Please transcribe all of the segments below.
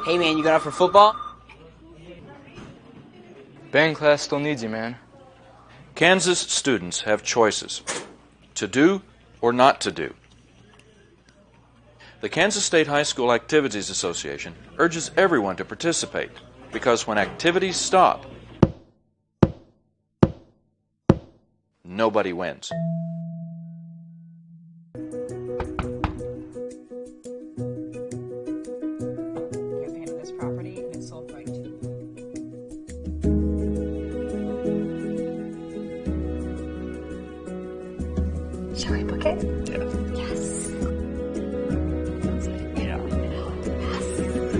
Hey man, you got up for football? Band class still needs you, man. Kansas students have choices to do or not to do. The Kansas State High School Activities Association urges everyone to participate because when activities stop, nobody wins. This property and it's sold right to you. Shall we book it? Yeah. Yes. Yeah. Yes.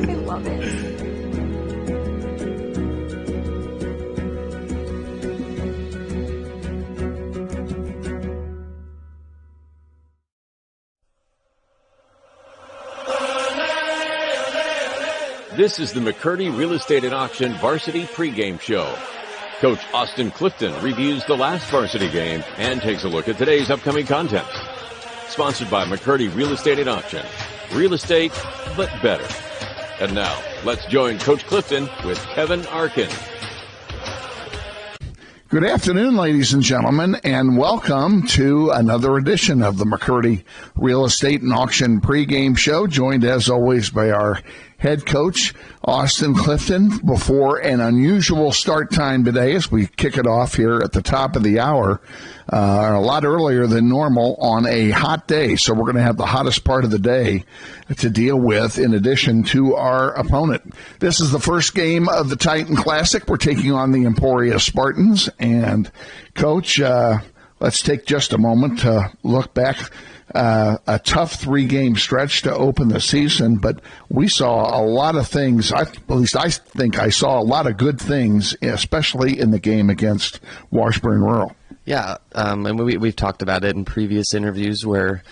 I love it. This is the McCurdy Real Estate and Auction Varsity Pregame Show. Coach Austin Clifton reviews the last varsity game and takes a look at today's upcoming contest. Sponsored by McCurdy Real Estate and Auction. Real estate, but better. And now, let's join Coach Clifton with Kevin Arkin. Good afternoon, ladies and gentlemen, and welcome to another edition of the McCurdy Real Estate and Auction Pregame Show, joined as always by our head coach, Austin Clifton, before an unusual start time today as we kick it off here at the top of the hour, a lot earlier than normal on a hot day. So we're going to have the hottest part of the day to deal with in addition to our opponent. This is the first game of the Titan Classic. We're taking on the Emporia Spartans. And, Coach, let's take just a moment to look back. A tough three-game stretch to open the season, but we saw a lot of things. At least I think I saw a lot of good things, especially in the game against Washburn Rural. Yeah, and we've talked about it in previous interviews where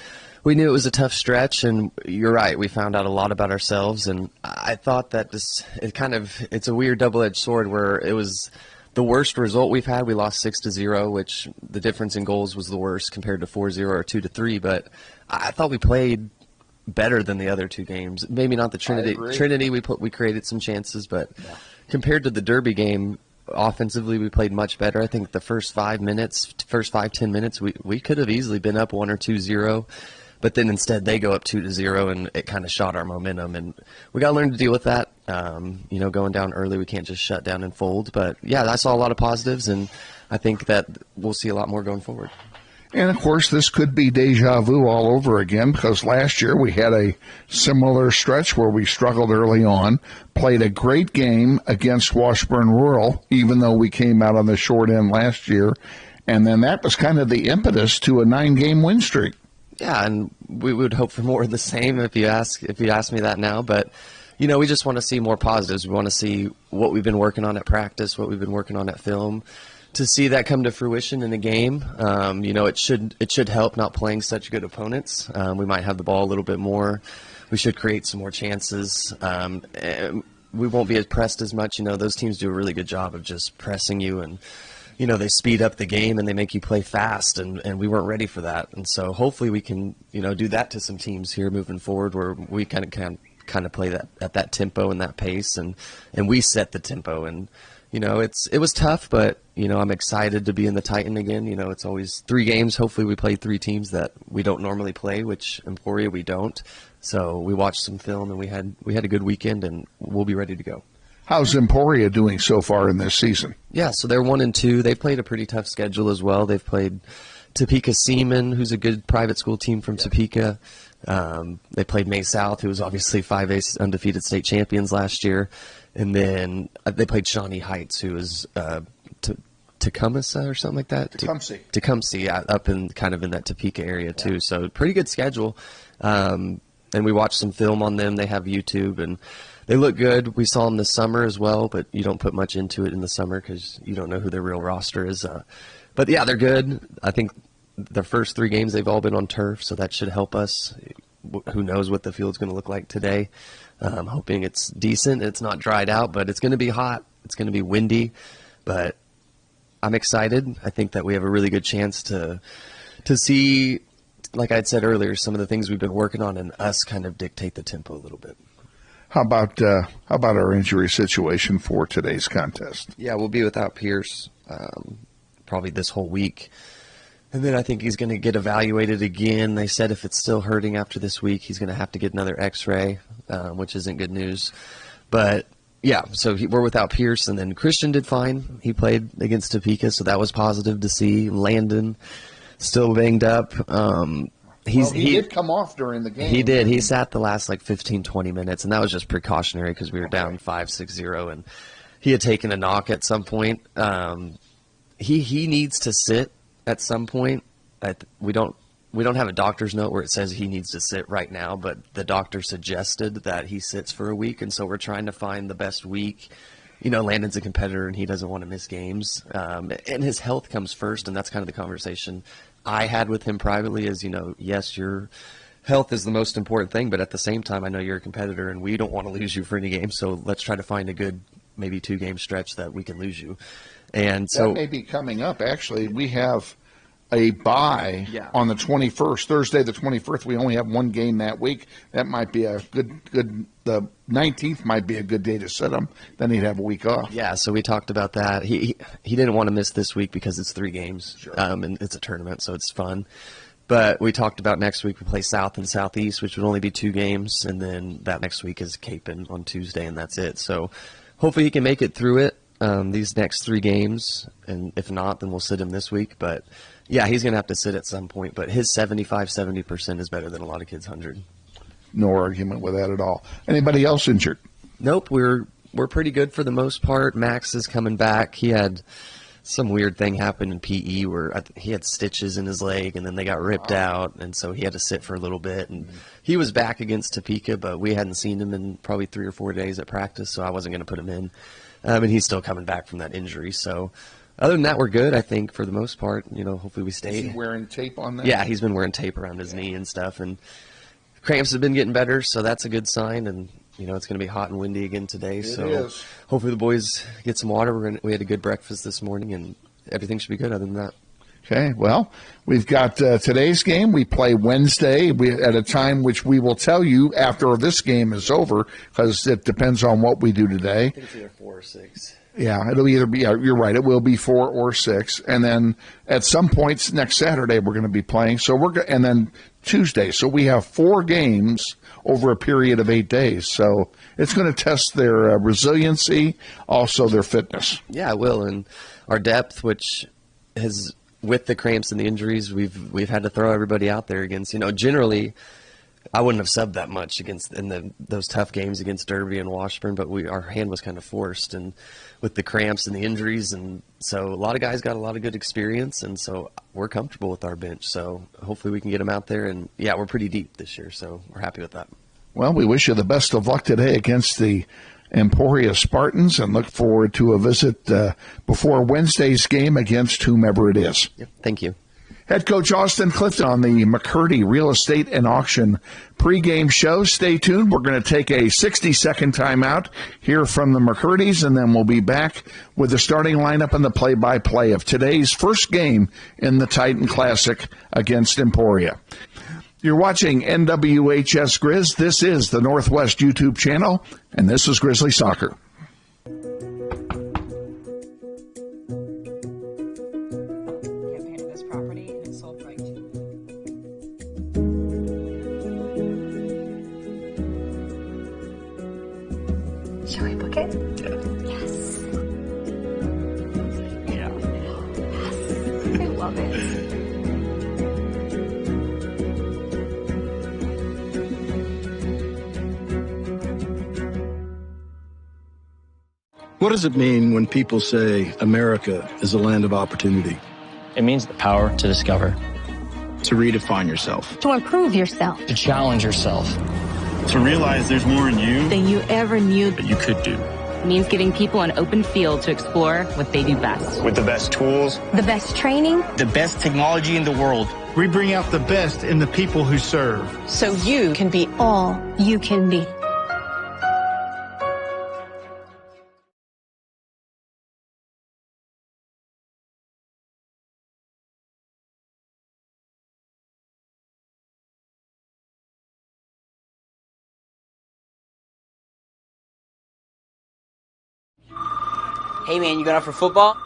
we knew it was a tough stretch, and you're right, we found out a lot about ourselves, and I thought that it's a weird double-edged sword where it was the worst result we've had. We lost 6-0, which the difference in goals was the worst compared to 4-0 or 2-3. But I thought we played better than the other two games. Maybe not the Trinity. Trinity, we created some chances, but compared to the Derby game, offensively we played much better. I think the first 5-10 minutes, we could have easily been up 1 or 2-0. But then instead they go up 2-0, and it kind of shot our momentum. And we got to learn to deal with that. Going down early, we can't just shut down and fold. But, yeah, I saw a lot of positives, and I think that we'll see a lot more going forward. And, of course, this could be deja vu all over again because last year we had a similar stretch where we struggled early on, played a great game against Washburn Rural, even though we came out on the short end last year. And then that was kind of the impetus to a 9-game win streak. Yeah, and we would hope for more of the same if you ask me that now. But, we just want to see more positives. We want to see what we've been working on at practice, what we've been working on at film, to see that come to fruition in the game. It should help not playing such good opponents. We might have the ball a little bit more. We should create some more chances. We won't be pressed as much. Those teams do a really good job of just pressing you, and they speed up the game and they make you play fast, and we weren't ready for that. And so hopefully we can, do that to some teams here moving forward where we kind of play that at that tempo and that pace, and we set the tempo. And, it was tough, but, I'm excited to be in the Titan again. It's always 3 games. Hopefully we play 3 teams that we don't normally play, which Emporia we don't. So we watched some film and we had a good weekend, and we'll be ready to go. How's Emporia doing so far in this season? Yeah, so they're 1-2. They've played a pretty tough schedule as well. They've played Topeka Seaman, who's a good private school team from Topeka. They played May South, who was obviously 5A undefeated state champions last year. And then they played Shawnee Heights, who was Tecumseh or something like that. Tecumseh, yeah, up in kind of in that Topeka area too. So pretty good schedule. And we watched some film on them. They have YouTube, and they look good. We saw them this summer as well, but you don't put much into it in the summer because you don't know who their real roster is. But, yeah, they're good. I think the first 3 games they've all been on turf, so that should help us. Who knows what the field's going to look like today. I'm hoping it's decent. It's not dried out, but it's going to be hot. It's going to be windy. But I'm excited. I think that we have a really good chance to see, like I said earlier, some of the things we've been working on and us kind of dictate the tempo a little bit. How about our injury situation for today's contest? Yeah, we'll be without Pierce probably this whole week. And then I think he's going to get evaluated again. They said if it's still hurting after this week, he's going to have to get another x-ray, which isn't good news. But, yeah, so we're without Pierce. And then Christian did fine. He played against Topeka, so that was positive to see. Landon still banged up. He did come off during the game. He did. He sat the last 15, 20 minutes, and that was just precautionary because we were down 5-6-0, and he had taken a knock at some point. He needs to sit at some point. We don't have a doctor's note where it says he needs to sit right now, but the doctor suggested that he sits for a week, and so we're trying to find the best week. Landon's a competitor, and he doesn't want to miss games, and his health comes first, and that's kind of the conversation I had with him privately is, yes, your health is the most important thing, but at the same time, I know you're a competitor, and we don't want to lose you for any game, so let's try to find a good maybe 2-game stretch that we can lose you. And so that may be coming up. Actually, we have a bye on the 21st, Thursday the 21st. We only have one game that week. That might be a good. The 19th might be a good day to sit him. Then he'd have a week off. Yeah, so we talked about that. He didn't want to miss this week because it's 3 games, sure. And it's a tournament, so it's fun. But we talked about next week we play South and Southeast, which would only be 2 games, and then that next week is Capon on Tuesday, and that's it. So hopefully he can make it through it, these next 3 games, and if not, then we'll sit him this week. But yeah, he's going to have to sit at some point, but his 70% is better than a lot of kids' 100. No argument with that at all. Anybody else injured? Nope, we're pretty good for the most part. Max is coming back. He had some weird thing happen in PE where he had stitches in his leg, and then they got ripped out, and so he had to sit for a little bit. And he was back against Topeka, but we hadn't seen him in probably 3 or 4 days at practice, so I wasn't going to put him in. And he's still coming back from that injury, so other than that, we're good, I think, for the most part. Hopefully we stay. Is he wearing tape on that? Yeah, he's been wearing tape around his knee and stuff, and cramps have been getting better, so that's a good sign. And it's going to be hot and windy again today, so hopefully the boys get some water. We had a good breakfast this morning, and everything should be good other than that. Okay, well, we've got today's game. We play Wednesday at a time which we will tell you after this game is over because it depends on what we do today. I think it's either 4 or 6. Yeah, it'll either be, you're right, it will be 4 or 6. And then at some points next Saturday we're going to be playing. And then Tuesday. So we have 4 games over a period of 8 days. So it's going to test their resiliency, also their fitness. Yeah, it will. And our depth, which has, with the cramps and the injuries, we've had to throw everybody out there against, generally I wouldn't have subbed that much in those tough games against Derby and Washburn, but our hand was kind of forced, and with the cramps and the injuries, and so a lot of guys got a lot of good experience, and so we're comfortable with our bench. So hopefully we can get them out there, and yeah, we're pretty deep this year, so we're happy with that. Well, we wish you the best of luck today against the Emporia Spartans, and look forward to a visit before Wednesday's game against whomever it is. Yep, thank you. Head coach Austin Clifton on the McCurdy Real Estate and Auction pregame show. Stay tuned. We're going to take a 60-second timeout, hear from the McCurdys, and then we'll be back with the starting lineup and the play-by-play of today's first game in the Titan Classic against Emporia. You're watching NWHS Grizz. This is the Northwest YouTube channel, and this is Grizzly Soccer. Campaign this property and it's sold right to. Shall we book it? Yes. Yeah. Yes. I love it. What does it mean when people say America is a land of opportunity? It means the power to discover, To redefine yourself. To improve yourself. to challenge yourself. To realize there's more in you than you ever knew that you could do. means giving people an open field to explore what they do best. With the best tools, The best training. The best technology in the world. We bring out the best in the people who serve. So you can be All you can be. Hey man, you going out for football?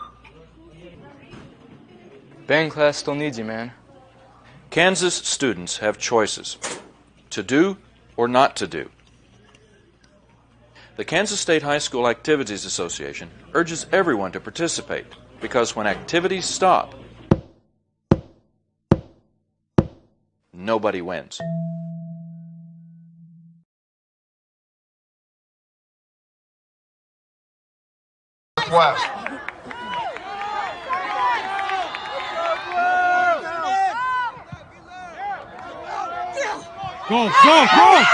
Band class still needs you, man. Kansas students have choices to do or not to do. The Kansas State High School Activities Association urges everyone to participate because when activities stop, nobody wins. West. Go, go, go!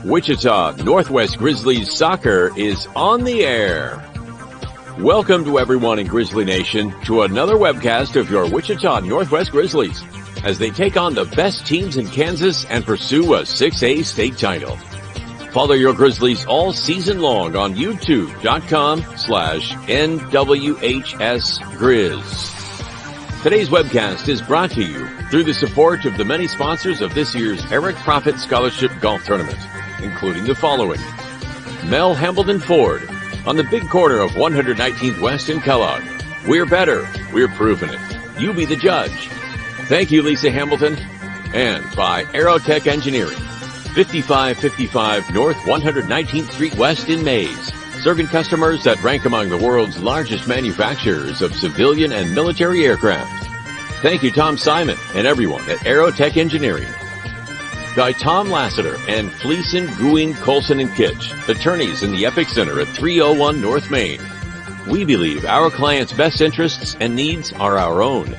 Wichita Northwest Grizzlies soccer is on the air. Welcome to everyone in Grizzly Nation to another webcast of your Wichita Northwest Grizzlies as they take on the best teams in Kansas and pursue a 6A state title. Follow your Grizzlies all season long on youtube.com/NWHSGrizz. Today's webcast is brought to you through the support of the many sponsors of this year's Eric Profit Scholarship Golf Tournament, including the following: Mel Hambledon Ford on the big corner of 119th West in Kellogg. We're better. We're proving it. You be the judge. Thank you, Lisa Hamilton. And by Aerotech Engineering, 5555 North 119th Street West in Mays, serving customers that rank among the world's largest manufacturers of civilian and military aircraft. Thank you, Tom Simon and everyone at Aerotech Engineering. By Tom Lassiter and Fleeson, Gooing, Colson, and Kitch, attorneys in the Epic Center at 301 North Main. We believe our clients' best interests and needs are our own.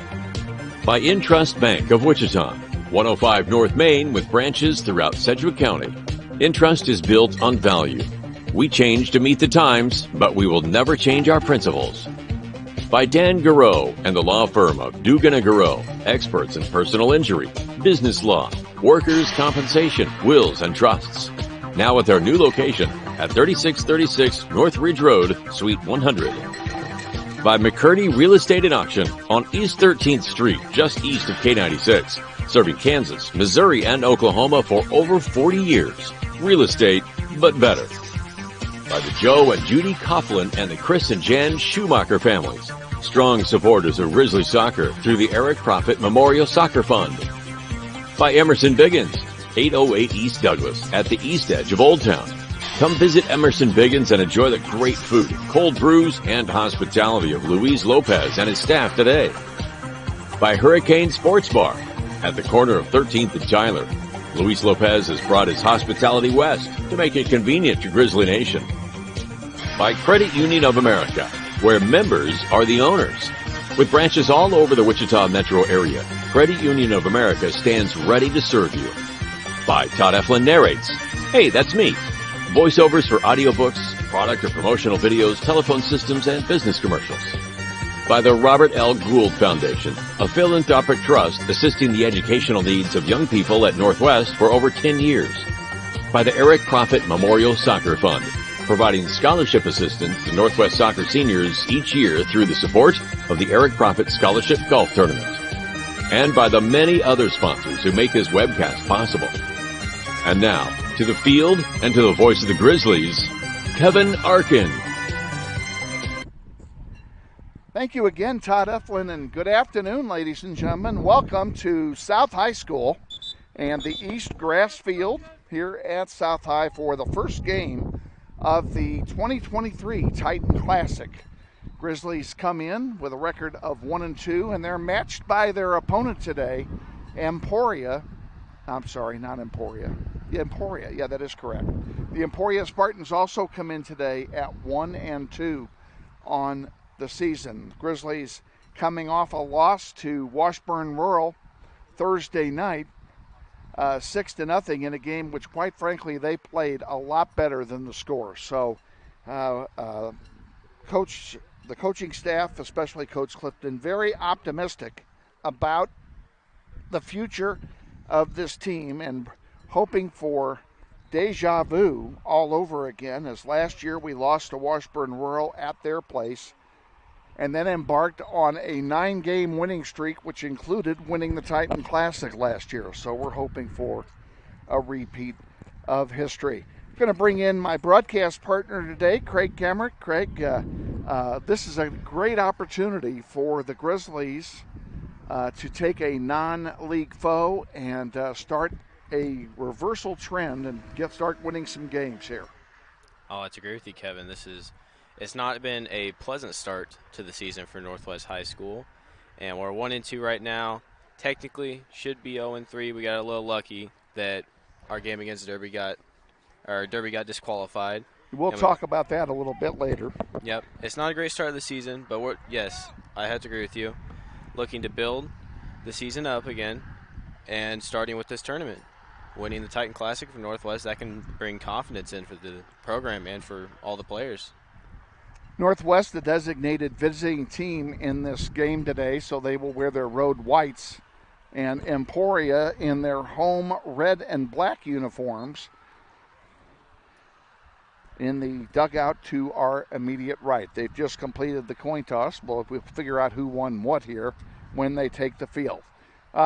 By Intrust Bank of Wichita, 105 North Main with branches throughout Sedgwick County. Intrust is built on value. We change to meet the times, but we will never change our principles. By Dan Garreau and the law firm of Dugan & Garreau, experts in personal injury, business law, workers' compensation, wills, and trusts. Now at their new location at 3636 North Ridge Road, Suite 100. By McCurdy Real Estate and Auction on East 13th Street, just east of K96, serving Kansas, Missouri, and Oklahoma for over 40 years. Real estate, but better. By the Joe and Judy Coughlin and the Chris and Jan Schumacher families, strong supporters of Grizzly soccer through the Eric Profit Memorial Soccer Fund. By Emerson Biggins, 808 East Douglas at the east edge of Old Town. Come visit Emerson Biggins and enjoy the great food, cold brews, and hospitality of Luis Lopez and his staff today. By Hurricane Sports Bar at the corner of 13th and Tyler. Luis Lopez has brought his hospitality west to make it convenient to Grizzly Nation. By Credit Union of America, where members are the owners. With branches all over the Wichita metro area, Credit Union of America stands ready to serve you. By Todd Eflin Narrates. Hey, that's me. Voiceovers for audiobooks, product or promotional videos, telephone systems, and business commercials. By the Robert L. Gould Foundation, a philanthropic trust assisting the educational needs of young people at Northwest for over 10 years. By the Eric Profit Memorial Soccer Fund, providing scholarship assistance to Northwest soccer seniors each year through the support of the Eric Profit Scholarship Golf Tournament. And by the many other sponsors who make this webcast possible. And now, to the field and to the voice of the Grizzlies, Kevin Arkin. Thank you again, Todd Eflin, and good afternoon, ladies and gentlemen. Welcome to South High School and the East Grass Field here at South High for the first game of the 2023 Titan Classic. Grizzlies come in with a record of 1-2, and they're matched by their opponent today, Emporia. I'm sorry, not Emporia. Yeah, Emporia, yeah, that is correct. The Emporia Spartans also come in today at 1-2 on the season. Grizzlies coming off a loss to Washburn Rural Thursday night, 6-0 in a game which, quite frankly, they played a lot better than the score. So, the coaching staff, especially Coach Clifton, very optimistic about the future of this team and hoping for deja vu all over again, as last year we lost to Washburn Rural at their place and then embarked on a 9-game winning streak, which included winning the Titan Classic last year. So we're hoping for a repeat of history. I'm going to bring in my broadcast partner today, Craeg Kamerick. Craeg, this is a great opportunity for the Grizzlies to take a non-league foe and start a reversal trend and start winning some games here. Oh, I agree with you, Kevin. It's not been a pleasant start to the season for Northwest High School, and we're 1-2 right now. Technically, should be 0-3. We got a little lucky that our game against Derby got disqualified. We'll talk about that a little bit later. Yep, it's not a great start of the season, but yes, I have to agree with you. Looking to build the season up again, and starting with this tournament, winning the Titan Classic for Northwest, that can bring confidence in for the program and for all the players. Northwest, the designated visiting team in this game today, so they will wear their road whites, and Emporia in their home red and black uniforms in the dugout to our immediate right. They've just completed the coin toss. We'll figure out who won what here when they take the field.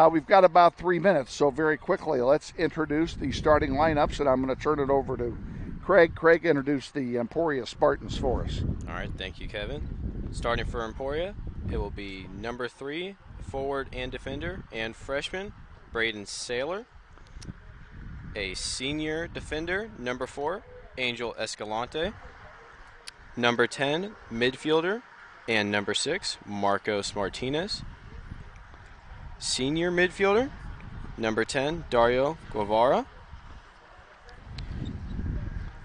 We've got about 3 minutes, so very quickly let's introduce the starting lineups, and I'm going to turn it over to Craeg. Craeg, introduce the Emporia Spartans for us. All right, thank you, Kevin. Starting for Emporia, it will be number 3, forward and defender, and freshman, Braden Saylor. A senior defender, number 4, Angel Escalante. Number 10, midfielder, and number 6, Marcos Martinez. Senior midfielder, number 10, Dario Guevara.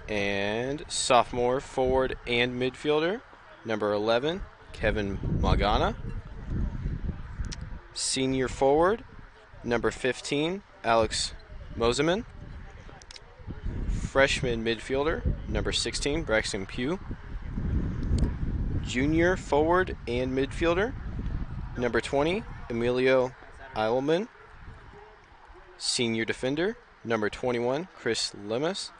And sophomore forward and midfielder, number 11, Kevin Magana. Senior forward, number 15, Alex Moseman. Freshman midfielder, number 16, Braxton Pugh. Junior forward and midfielder, number 20, Emilio Eilman. Senior defender, number 21, Chris Lemus.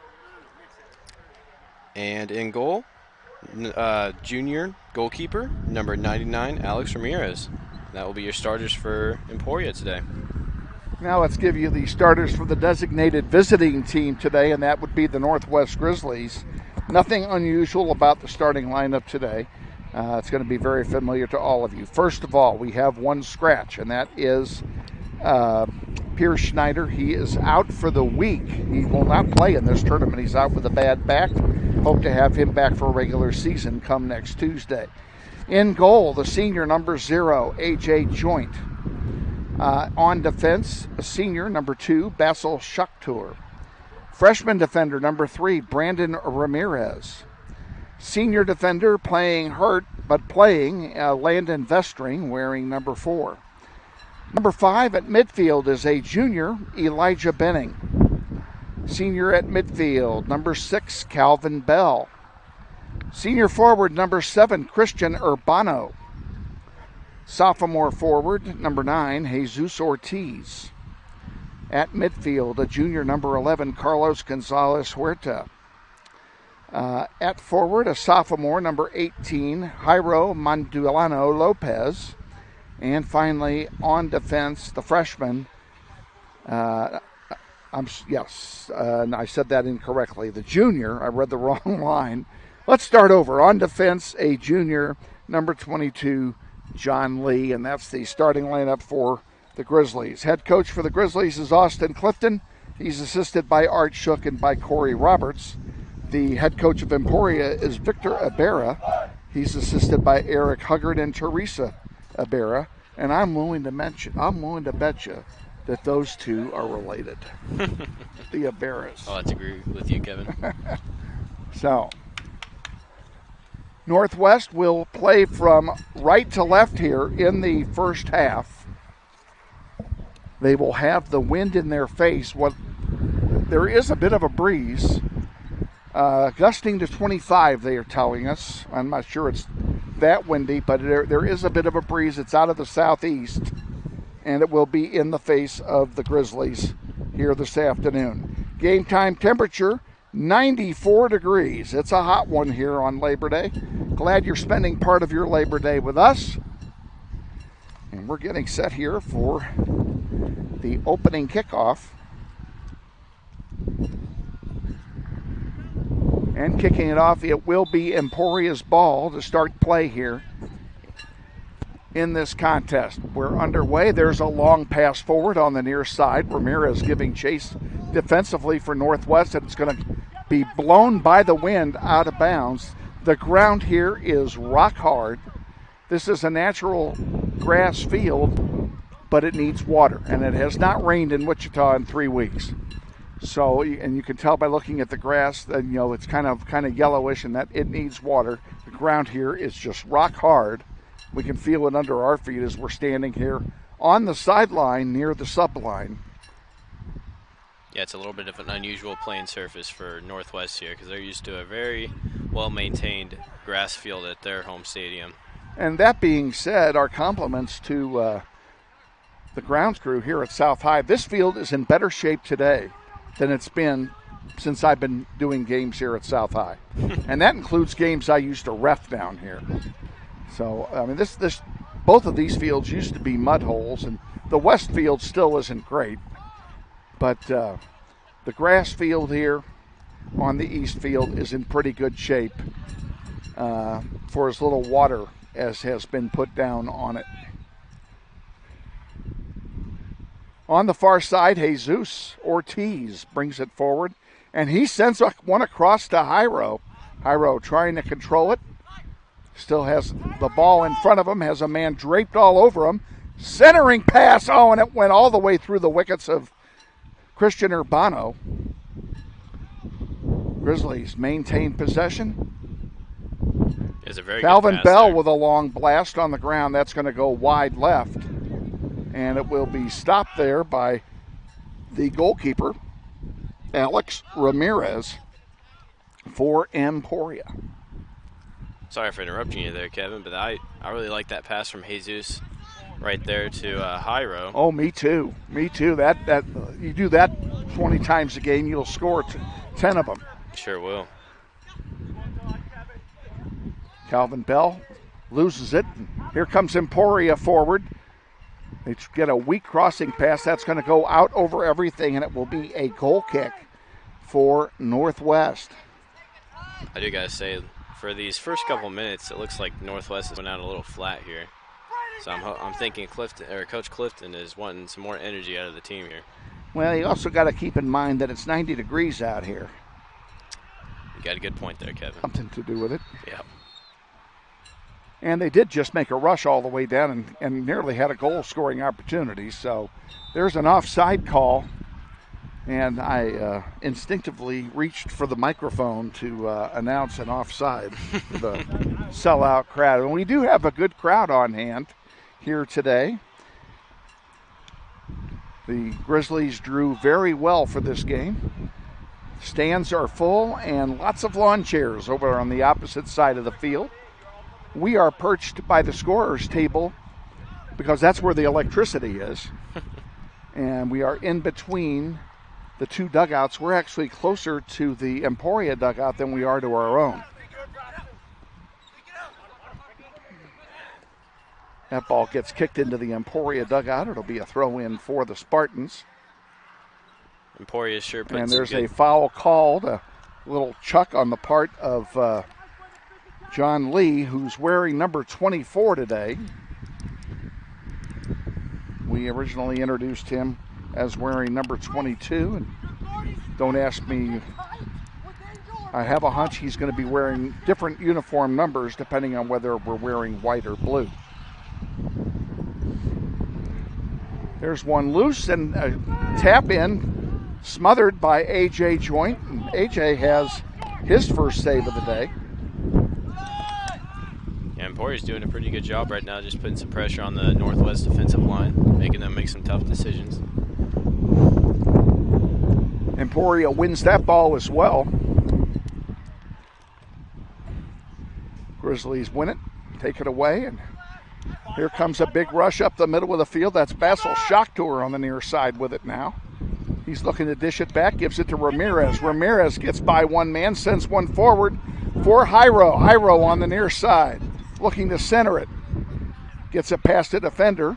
And in goal, junior goalkeeper, number 99, Alex Ramirez. That will be your starters for Emporia today. Now let's give you the starters for the designated visiting team today, and that would be the Northwest Grizzlies. Nothing unusual about the starting lineup today. It's going to be very familiar to all of you. First of all, we have one scratch, and that is Pierce Schneider. He is out for the week. He will not play in this tournament. He's out with a bad back. Hope to have him back for a regular season come next Tuesday. In goal, the senior number 0, A.J. Joint. On defense, senior number 2, Basil Schucktour. Freshman defender number 3, Brandon Ramirez. Senior defender playing hurt, but playing, Landon Vestring, wearing number 4. Number 5 at midfield is a junior, Elijah Benning. Senior at midfield, number 6, Calvin Bell. Senior forward, number 7, Christian Urbano. Sophomore forward, number 9, Jesus Ortiz. At midfield, a junior, number 11, Carlos Gonzalez Huerta. At forward, a sophomore, number 18, Jairo Mandulano Lopez. And finally, on defense, the freshman, Yes, and I said that incorrectly. The junior, I read the wrong line. Let's start over. On defense, a junior, number 22, John Lee, and that's the starting lineup for the Grizzlies. Head coach for the Grizzlies is Austin Clifton. He's assisted by Art Shook and by Corey Roberts. The head coach of Emporia is Victor Ibarra. He's assisted by Eric Huggard and Teresa Ibarra. And I'm willing to bet you that those two are related. The Ibarras. I'll have to agree with you, Kevin. So, Northwest will play from right to left here in the first half. They will have the wind in their face. There is a bit of a breeze, gusting to 25, they are telling us. I'm not sure it's that windy, but there is a bit of a breeze. It's out of the southeast, and it will be in the face of the Grizzlies here this afternoon. Game time temperature, 94 degrees. It's a hot one here on Labor Day. Glad you're spending part of your Labor Day with us. And we're getting set here for the opening kickoff. And kicking it off, it will be Emporia's ball to start play here in this contest. We're underway. There's a long pass forward on the near side. Ramirez giving chase defensively for Northwest, and it's going to be blown by the wind out of bounds. The ground here is rock hard. This is a natural grass field, but it needs water, and it has not rained in Wichita in 3 weeks. So, and you can tell by looking at the grass that, it's kind of yellowish, and that it needs water. The ground here is just rock hard. We can feel it under our feet as we're standing here on the sideline near the subline. Yeah, it's a little bit of an unusual playing surface for Northwest here because they're used to a very well-maintained grass field at their home stadium. And that being said, our compliments to the grounds crew here at South High. This field is in better shape today than it's been since I've been doing games here at South High. And that includes games I used to ref down here. So, I mean, both of these fields used to be mud holes, and the west field still isn't great. But the grass field here on the east field is in pretty good shape for as little water as has been put down on it. On the far side, Jesus Ortiz brings it forward, and he sends one across to Jairo. Jairo trying to control it. Still has the ball in front of him, has a man draped all over him. Centering pass, and it went all the way through the wickets of Christian Urbano. Grizzlies maintain possession. It's a very Calvin good pass Bell there. with a long blast on the ground. That's going to go wide left. And it will be stopped there by the goalkeeper, Alex Ramirez, for Emporia. Sorry for interrupting you there, Kevin, but I really like that pass from Jesus right there to Jairo. Oh, me too. Me too. That you do that 20 times a game, you'll score 10 of them. Sure will. Calvin Bell loses it. Here comes Emporia forward. They get a weak crossing pass. That's going to go out over everything, and it will be a goal kick for Northwest. I do got to say, for these first couple minutes, it looks like Northwest has went out a little flat here. So I'm thinking Coach Clifton is wanting some more energy out of the team here. Well, you also got to keep in mind that it's 90 degrees out here. You got a good point there, Kevin. Something to do with it. Yeah. And they did just make a rush all the way down and nearly had a goal-scoring opportunity. So there's an offside call. And I instinctively reached for the microphone to announce an offside for the sellout crowd. And we do have a good crowd on hand here today. The Grizzlies drew very well for this game. Stands are full and lots of lawn chairs over on the opposite side of the field. We are perched by the scorer's table because that's where the electricity is. And we are in between the two dugouts. We're actually closer to the Emporia dugout than we are to our own. That ball gets kicked into the Emporia dugout. It'll be a throw-in for the Spartans. Emporia sure put And some there's good. a foul called, a little chuck on the part of John Lee, who's wearing number 24 today. We originally introduced him as wearing number 22. And don't ask me, I have a hunch he's going to be wearing different uniform numbers depending on whether we're wearing white or blue. There's one loose and a tap in, smothered by AJ Joint. And AJ has his first save of the day. Yeah, Emporia's doing a pretty good job right now, just putting some pressure on the Northwest defensive line, making them make some tough decisions. Emporia wins that ball as well. Grizzlies win it, take it away, and here comes a big rush up the middle of the field. That's Basil Shocktour on the near side with it now. He's looking to dish it back, gives it to Ramirez. Ramirez gets by one man, sends one forward for Jairo. Jairo on the near side, looking to center it. Gets it past the defender,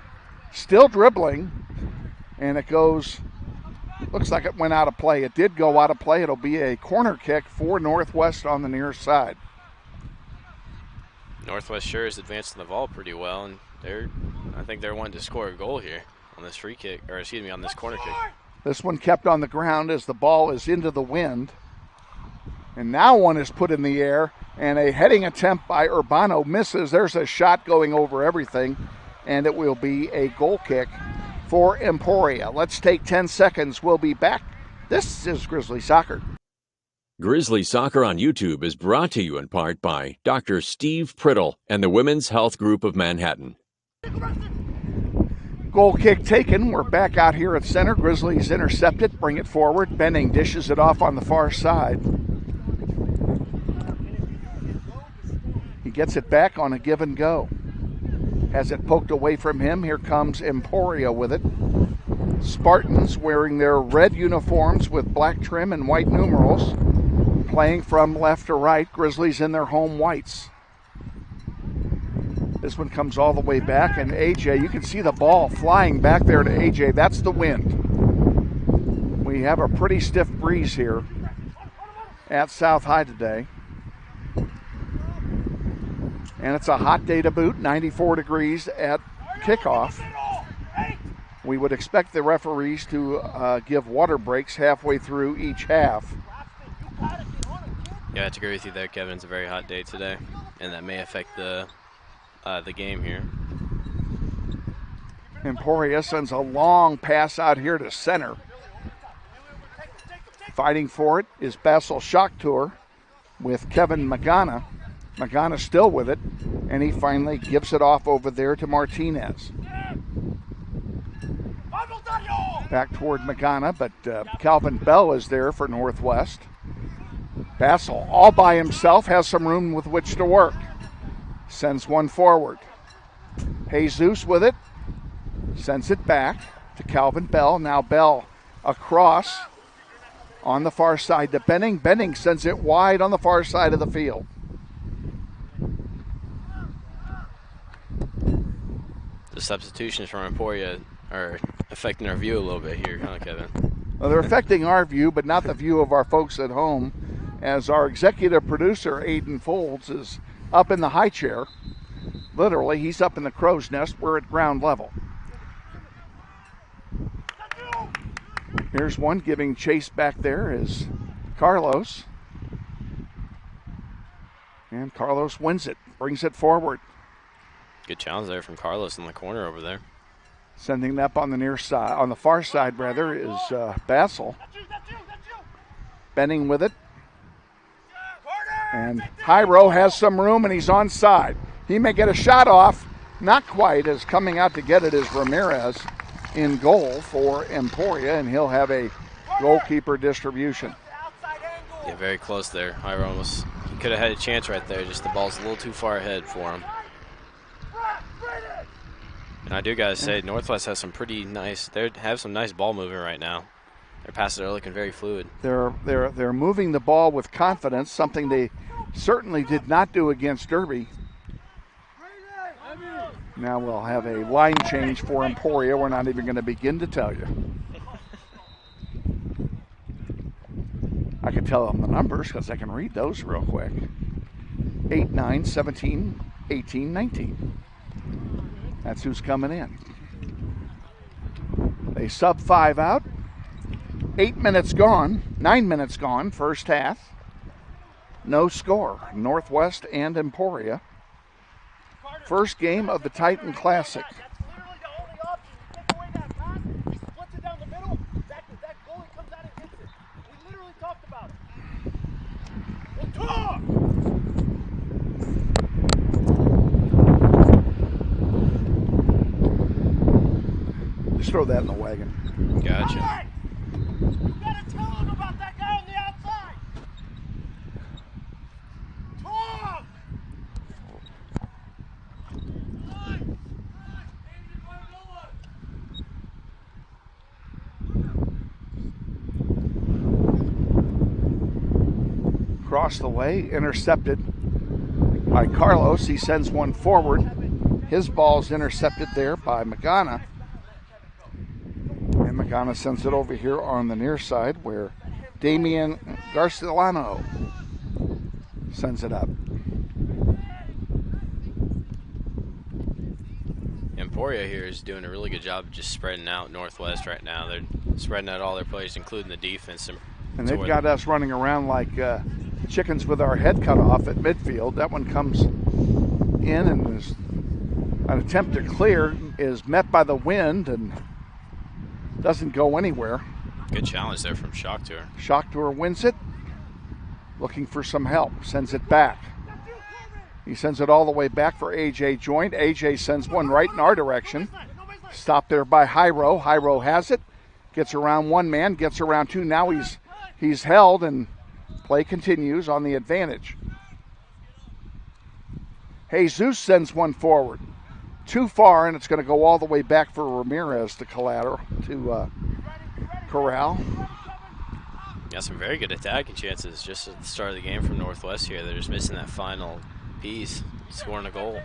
still dribbling, and it goes, looks like it went out of play. It did go out of play. It'll be a corner kick for Northwest on the near side. Northwest sure is advancing the ball pretty well, and I think they're wanting to score a goal here on this free kick, or excuse me, on this corner kick. This one kept on the ground as the ball is into the wind. And now one is put in the air, and a heading attempt by Urbano misses. There's a shot going over everything, and it will be a goal kick for Emporia. Let's take 10 seconds. We'll be back. This is Grizzly Soccer. Grizzly Soccer on YouTube is brought to you in part by Dr. Steve Priddle and the Women's Health Group of Manhattan. Goal kick taken. We're back out here at center. Grizzlies intercept it, bring it forward. Benning dishes it off on the far side. He gets it back on a give and go. Has it poked away from him. Here comes Emporia with it. Spartans wearing their red uniforms with black trim and white numerals, playing from left to right. Grizzlies in their home whites. This one comes all the way back, and AJ, you can see the ball flying back there to AJ. That's the wind. We have a pretty stiff breeze here at South High today. And it's a hot day to boot, 94 degrees at kickoff. We would expect the referees to give water breaks halfway through each half. Yeah, I have to agree with you there, Kevin. It's a very hot day today, and that may affect the game here. Emporia sends a long pass out here to center. Fighting for it is Basil Shocktour with Kevin Magana. Magana still with it, and he finally gives it off over there to Martinez. Back toward Magana, but Calvin Bell is there for Northwest. Basil, all by himself, has some room with which to work. Sends one forward. Jesus with it. Sends it back to Calvin Bell. Now Bell across on the far side to Benning. Benning sends it wide on the far side of the field. The substitutions from Emporia are affecting our view a little bit here, huh, Kevin? Well, they're affecting our view, but not the view of our folks at home, as our executive producer, Aiden Folds, is up in the high chair. Literally, he's up in the crow's nest. We're at ground level. Here's one giving chase back there is Carlos. And Carlos wins it, brings it forward. Good challenge there from Carlos in the corner over there. Sending it up on the near side, on the far side rather, is Basil. Benning with it. And Jairo has some room, and he's onside. He may get a shot off. Not quite, as coming out to get it is Ramirez in goal for Emporia, and he'll have a goalkeeper distribution. Yeah, very close there. Jairo almost, he could have had a chance right there, just the ball's a little too far ahead for him. And I do gotta say, Northwest has some pretty nice, they have some nice ball movement right now. Their passes are looking very fluid. They're moving the ball with confidence, something they certainly did not do against Derby. Now we'll have a line change for Emporia. We're not even going to begin to tell you. I can tell them the numbers because I can read those real quick. 8, 9, 17, 18, 19. That's who's coming in. They sub 5 out. 8 minutes gone, 9 minutes gone, first half. No score, Northwest and Emporia. First game of the Titan Classic. Just throw that in the wagon. Gotcha. Across the way, intercepted by Carlos. He sends one forward. His ball's intercepted there by Magana. And Magana sends it over here on the near side where Damian Garcilano sends it up. Emporia here is doing a really good job of just spreading out Northwest right now. They're spreading out all their players, including the defense. And they've got us running around like chickens with our head cut off at midfield. That one comes in and is an attempt to clear, is met by the wind and doesn't go anywhere. Good challenge there from Shock Tour. Shock Tour wins it, looking for some help, sends it back. He sends it all the way back for AJ Joint. AJ sends one right in our direction. Stopped there by Hyro. Hyro has it, gets around one man, gets around two. Now he's held and play continues on the advantage. Jesus sends one forward. Too far, and it's going to go all the way back for Ramirez to collateral, to corral. Got some very good attacking chances just at the start of the game from Northwest here. They're just missing that final piece, scoring a goal.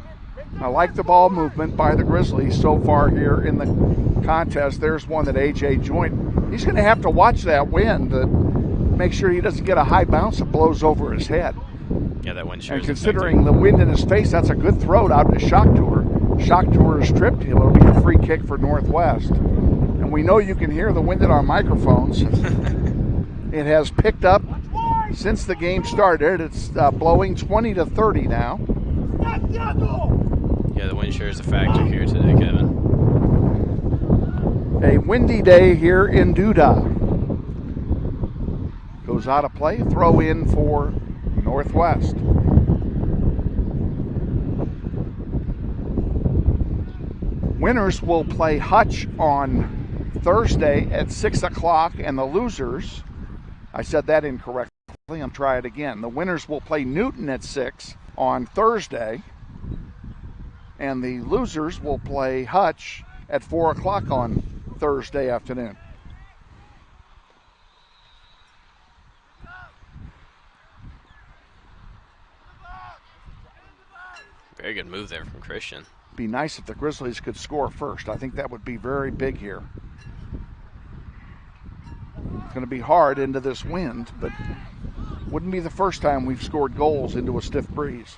I like the ball movement by the Grizzlies so far here in the contest. There's one that AJ Joint, he's going to have to watch that wind to make sure he doesn't get a high bounce that blows over his head. Yeah, that wind sure. And considering the wind in his face, that's a good throw out to Shock Tour. Shock Tour is tripped. It'll be a free kick for Northwest. And we know you can hear the wind in our microphones. It has picked up since the game started. It's blowing 20 to 30 now. Yeah, the wind sure is a factor here today, Kevin. A windy day here in Duda. Goes out of play. Throw in for Northwest. Winners will play Hutch on Thursday at 6 o'clock, and the losers, I said that incorrectly, I'll try it again. The winners will play Newton at 6 on Thursday, and the losers will play Hutch at 4 o'clock on Thursday afternoon. Very good move there from Christian. Be nice if the Grizzlies could score first. I think that would be very big here. It's going to be hard into this wind, but wouldn't be the first time we've scored goals into a stiff breeze.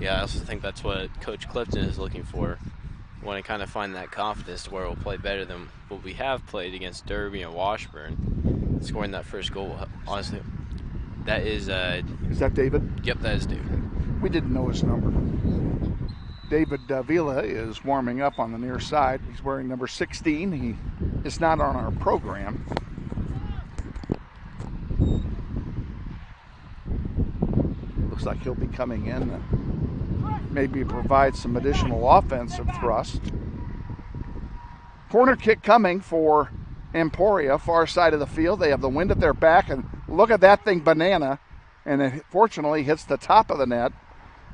Yeah, I also think that's what Coach Clifton is looking for. We want to kind of find that confidence to where we'll play better than what we have played against Derby and Washburn. Scoring that first goal, honestly, that is... Is that David? Yep, that is David. We didn't know his number. David Vila is warming up on the near side. He's wearing number 16. He is not on our program. Looks like he'll be coming in to maybe provide some additional offensive thrust. Corner kick coming for Emporia, far side of the field. They have the wind at their back, and look at that thing, banana. And it fortunately hits the top of the net.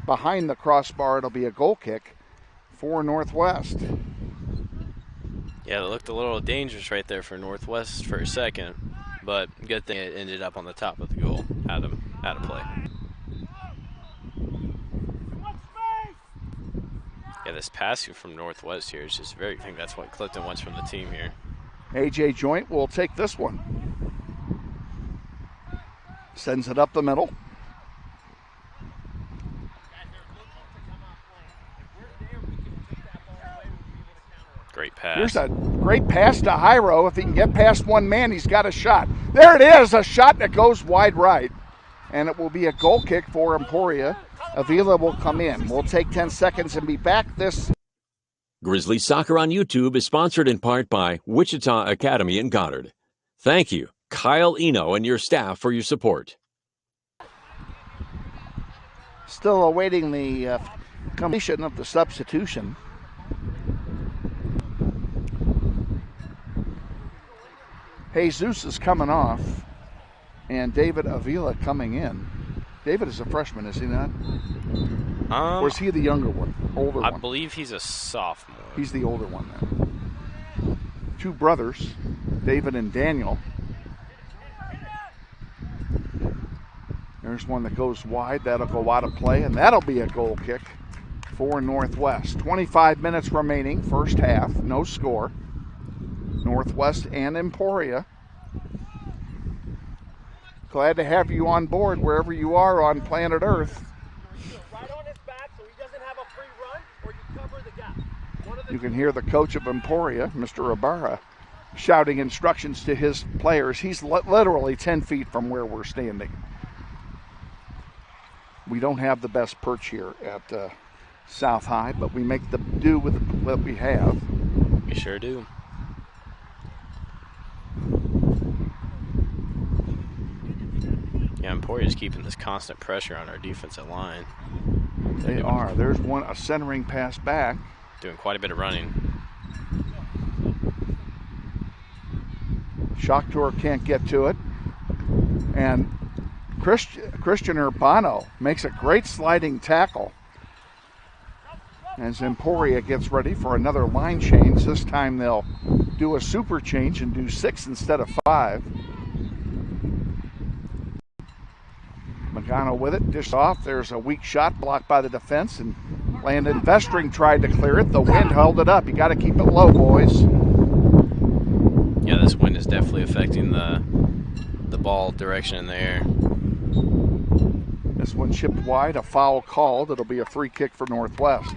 Behind the crossbar, it'll be a goal kick for Northwest. Yeah, it looked a little dangerous right there for Northwest for a second, but good thing it ended up on the top of the goal. Out of play. Yeah, this passing from Northwest here is just very. I think that's what Clifton wants from the team here. AJ Joint will take this one. Sends it up the middle. Great pass. Here's a great pass to Jairo. If he can get past one man, he's got a shot. There it is, a shot that goes wide right. And it will be a goal kick for Emporia. Avila will come in. We'll take 10 seconds and be back. This Grizzlies Soccer on YouTube is sponsored in part by Wichita Academy in Goddard. Thank you, Kyle Eno and your staff, for your support. still awaiting the completion of the substitution. Jesus is coming off, and David Avila coming in. David is a freshman, is he not? Or is he the younger one, older one? I believe he's a sophomore. He's the older one then. Two brothers, David and Daniel. There's one that goes wide. That'll go out of play, and that'll be a goal kick for Northwest. 25 minutes remaining, first half, no score. Northwest and Emporia. Glad to have you on board wherever you are on planet Earth. Right on his back so he doesn't have a free run, or you cover the gap. You can hear the coach of Emporia, Mr. Ibarra, shouting instructions to his players. He's literally 10 feet from where we're standing. We don't have the best perch here at South High, but we make the do with what we have. We sure do. Yeah, Emporia's keeping this constant pressure on our defensive line. They are. There's one, a centering pass back. Doing quite a bit of running. Shakhtar can't get to it. And Christian Urbano makes a great sliding tackle as Emporia gets ready for another line change. This time they'll do a super change and do 6 instead of 5. Magano with it, dished off. There's a weak shot blocked by the defense, and Landon Vestring tried to clear it. The wind held it up. You got to keep it low, boys. Yeah, this wind is definitely affecting the ball direction in the air. This one chipped wide, a foul called. It'll be a free kick for Northwest.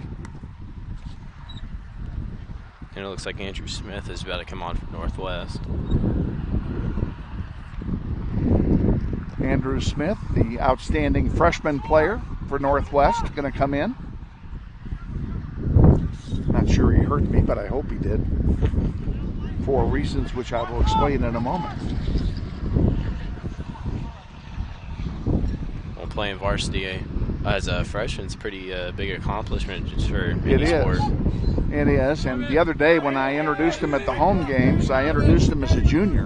And it looks like Andrew Smith is about to come on for Northwest. Andrew Smith, the outstanding freshman player for Northwest, going to come in. Not sure he hurt me, but I hope he did, for reasons which I will explain in a moment. Well, playing varsity as a freshman is a pretty big accomplishment just for any It is. sport. It is, and the other day when I introduced him at the home games, I introduced him as a junior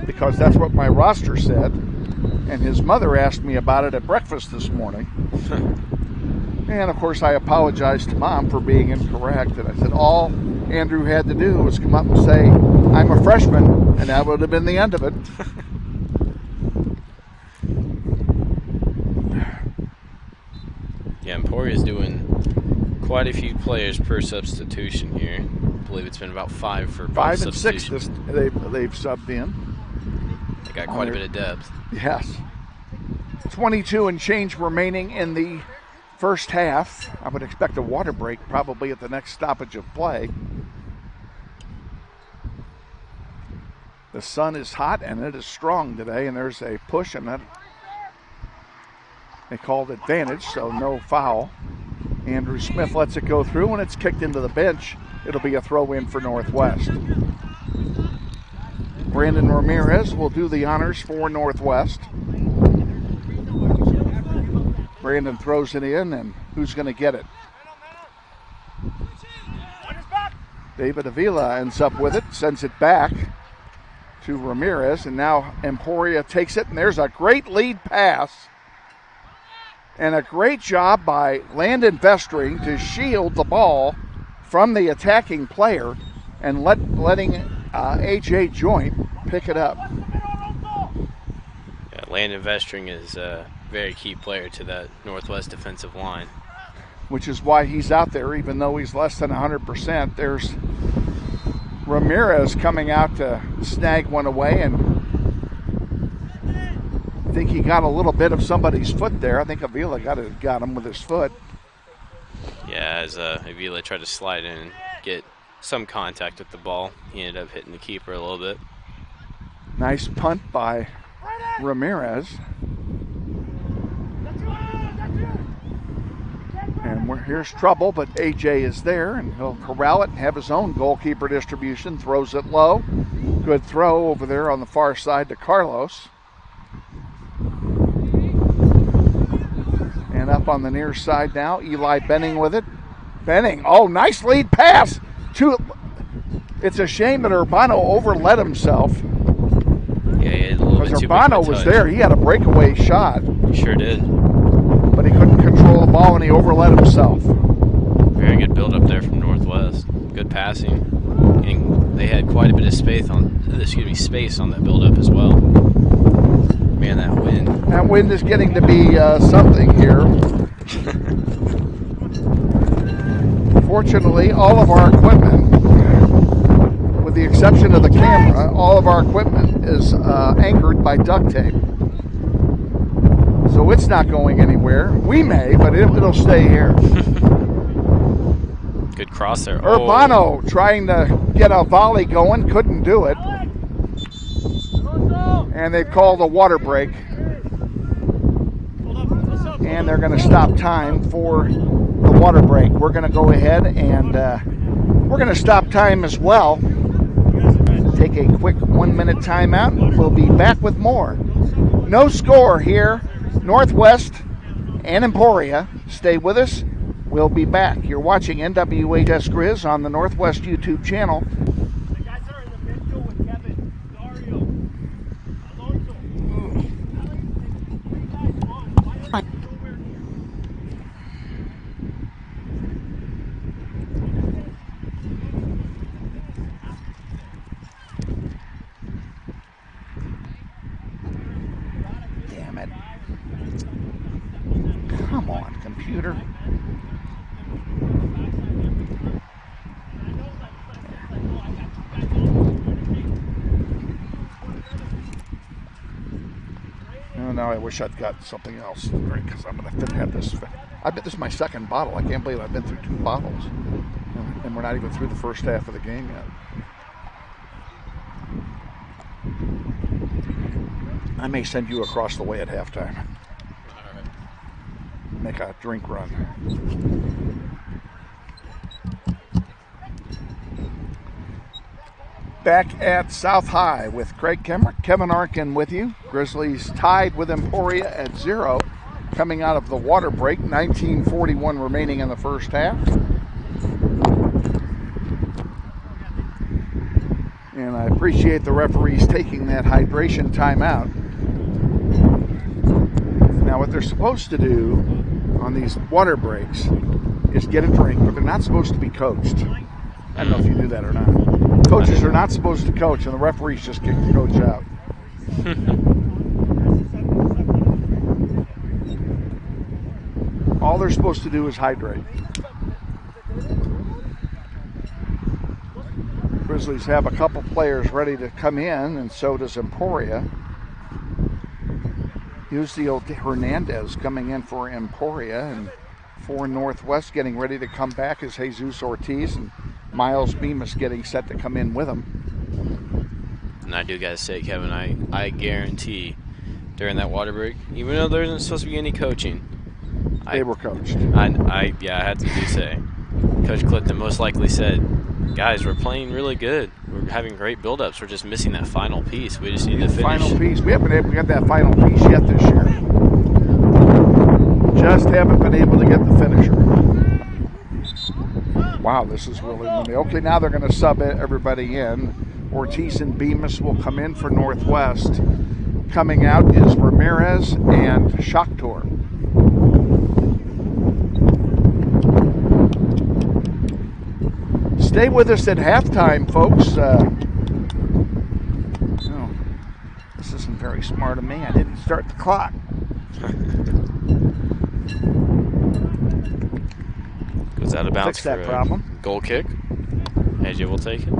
because that's what my roster said, and his mother asked me about it at breakfast this morning. And of course I apologized to Mom for being incorrect, and I said all Andrew had to do was come up and say, I'm a freshman, and that would have been the end of it. Yeah, Emporia's doing quite a few players per substitution here. I believe it's been about 5 for 5 and 6 they've subbed in. They got quite a bit of depth. Yes. 22 and change remaining in the first half. I would expect a water break probably at the next stoppage of play. The sun is hot and it is strong today, and there's a push, and that they called advantage, so no foul. Andrew Smith lets it go through, and it's kicked into the bench. It'll be a throw in for Northwest. Brandon Ramirez will do the honors for Northwest. Brandon throws it in, and who's going to get it? David Avila ends up with it, sends it back to Ramirez, and now Emporia takes it, and there's a great lead pass. And a great job by Landon Vestring to shield the ball from the attacking player and letting A.J. Joint pick it up. Yeah, Landon Vestring is a very key player to that Northwest defensive line. Which is why he's out there, even though he's less than 100%. There's Ramirez coming out to snag one away, and I think he got a little bit of somebody's foot there. I think Avila got him with his foot. Yeah, as Avila tried to slide in and get some contact with the ball, he ended up hitting the keeper a little bit. Nice punt by Ramirez. And here's trouble, but AJ is there, and he'll corral it and have his own goalkeeper distribution. Throws it low. Good throw over there on the far side to Carlos. And up on the near side now, Eli Benning with it. Benning, oh, nice lead pass. It's a shame that Urbano overlet himself. Yeah, he had a little bit too much Urbano was there. He had a breakaway shot. He sure did. But he couldn't control the ball and he overlet himself. Very good build up there from Northwest. Good passing. And they had quite a bit of space on that build up as well. Man, that wind. That wind is getting to be something here. Fortunately, all of our equipment, with the exception of the camera, all of our equipment is anchored by duct tape. So it's not going anywhere. We may, but it'll stay here. Good cross there. Urbano trying to get a volley going, couldn't do it. And they called a water break. And they're going to stop time for the water break. We're going to go ahead and we're going to stop time as well. Take a quick 1-minute timeout. We'll be back with more. No score here. Northwest and Emporia. Stay with us. We'll be back. You're watching NWHS Grizz on the Northwest YouTube channel. The guys are in the midfield with Kevin, Dario, Alonso. Damn it. Come on, computer. Oh, now I wish I'd got something else to drink because I'm going to have this. I bet this is my second bottle. I can't believe I've been through 2 bottles. And we're not even through the first half of the game yet. I may send you across the way at halftime. Make a drink run. Back at South High with Craeg Kamerick, Kevin Arkin with you. Grizzlies tied with Emporia at 0, coming out of the water break. 19:41 remaining in the first half. And I appreciate the referees taking that hydration timeout. Now, what they're supposed to do on these water breaks is get a drink, but they're not supposed to be coached. I don't know if you knew that or not. Coaches are not supposed to coach, and the referees just kick the coach out. All they're supposed to do is hydrate. Grizzlies have a couple players ready to come in, and so does Emporia. Yusio Hernandez coming in for Emporia, and for Northwest getting ready to come back is Jesus Ortiz, and Miles Bemis getting set to come in with him. And I do gotta say, Kevin, I guarantee during that water break, even though there isn't supposed to be any coaching, they were coached. I had to say, Coach Clifton most likely said, guys, we're playing really good. We're having great build-ups. We're just missing that final piece. We just need to finish. Final piece. We haven't been able to get that final piece yet this year. Just haven't been able to get the finisher. Wow, this is really windy. Okay, now they're going to sub everybody in. Ortiz and Bemis will come in for Northwest. Coming out is Ramirez and Shakhtar. Stay with us at halftime, folks. This isn't very smart of me. I didn't start the clock. Goes out of bounds. Fix that for a problem. Goal kick. AJ will take it.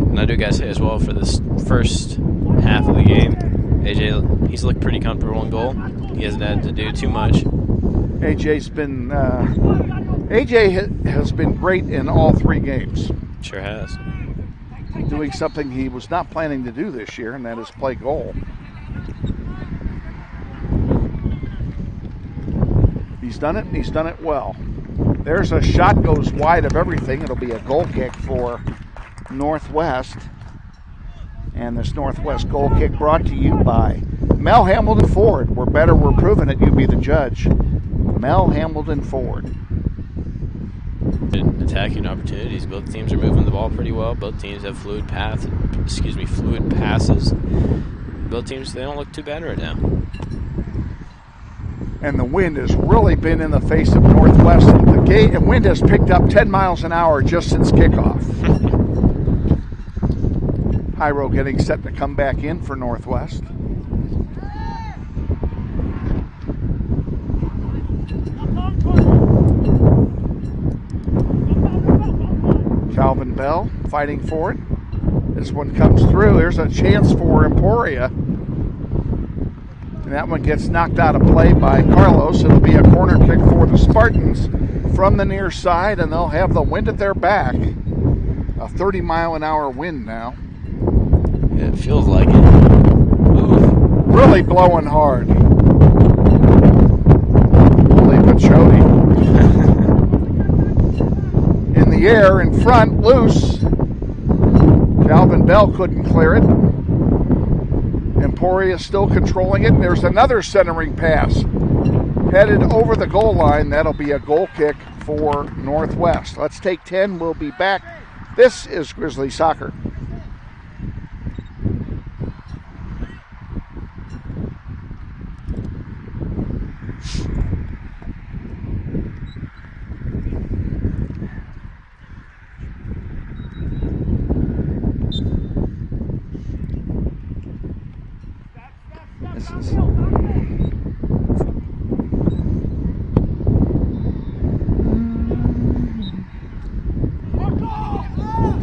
And I do gotta say as well, for this first half of the game, AJ, he's looked pretty comfortable in goal. He hasn't had to do too much. AJ has been great in all 3 games. Sure has. Doing something he was not planning to do this year, and that is play goal. He's done it, and he's done it well. There's a shot, goes wide of everything. It'll be a goal kick for Northwest. And this Northwest goal kick brought to you by Mel Hamilton Ford. We're better, we're proving it. You be the judge. Mel Hamilton Ford. Attacking opportunities. Both teams are moving the ball pretty well. Both teams have fluid passes. Both teams, they don't look too bad right now. And the wind has really been in the face of Northwest. The wind has picked up 10 miles an hour just since kickoff. Hyro getting set to come back in for Northwest. Calvin Bell fighting for it. This one comes through. There's a chance for Emporia. And that one gets knocked out of play by Carlos. It'll be a corner kick for the Spartans from the near side, and they'll have the wind at their back. A 30-mile-an-hour wind now. Yeah, it feels like it. Ooh. Really blowing hard. Holy Pachotti. In the air, in front, loose. Calvin Bell couldn't clear it. Emporia still controlling it. There's another centering pass. Headed over the goal line. That'll be a goal kick for Northwest. Let's take 10. We'll be back. This is Grizzly Soccer.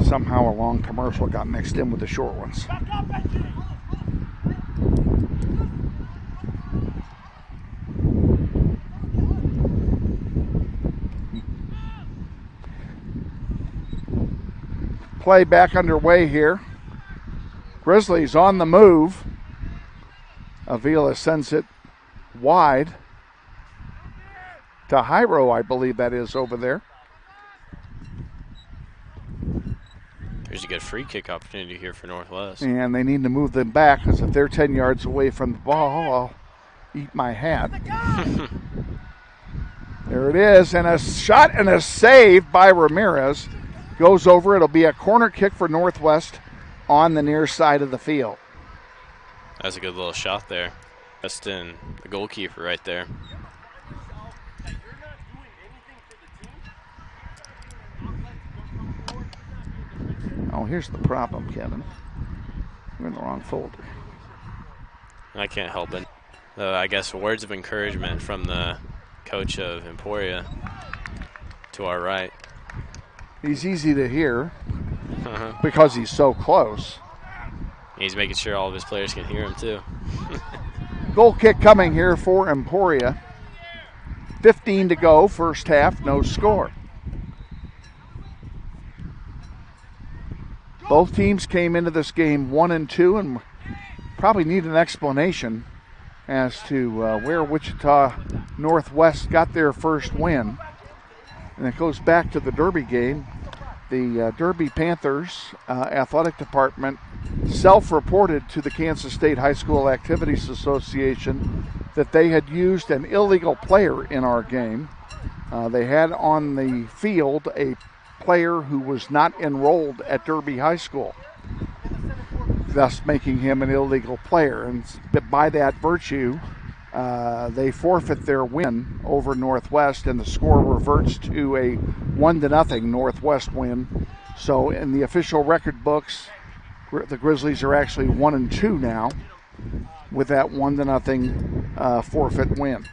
Somehow a long commercial got mixed in with the short ones. Play back underway here. Grizzlies on the move. Avila sends it wide to Hyro, I believe that is over there. There's a good free kick opportunity here for Northwest. And they need to move them back, because if they're 10 yards away from the ball, I'll eat my hat. There it is, and a shot and a save by Ramirez. Goes over. It'll be a corner kick for Northwest on the near side of the field. That's a good little shot there. Justin, the goalkeeper right there. Oh, here's the problem, Kevin. We're in the wrong folder. I can't help it. I guess words of encouragement from the coach of Emporia to our right. He's easy to hear because he's so close. He's making sure all of his players can hear him too. Goal kick coming here for Emporia. 15 to go, first half, no score. Both teams came into this game 1-2 and probably need an explanation as to where Wichita Northwest got their first win. And it goes back to the Derby game. The Derby Panthers athletic department self-reported to the Kansas State High School Activities Association that they had used an illegal player in our game. They had on the field a player who was not enrolled at Derby High School, thus making him an illegal player. And by that virtue, they forfeit their win over Northwest, and the score reverts to a 1-0 Northwest win. So in the official record books, the Grizzlies are actually 1-2 now with that 1-0 forfeit win.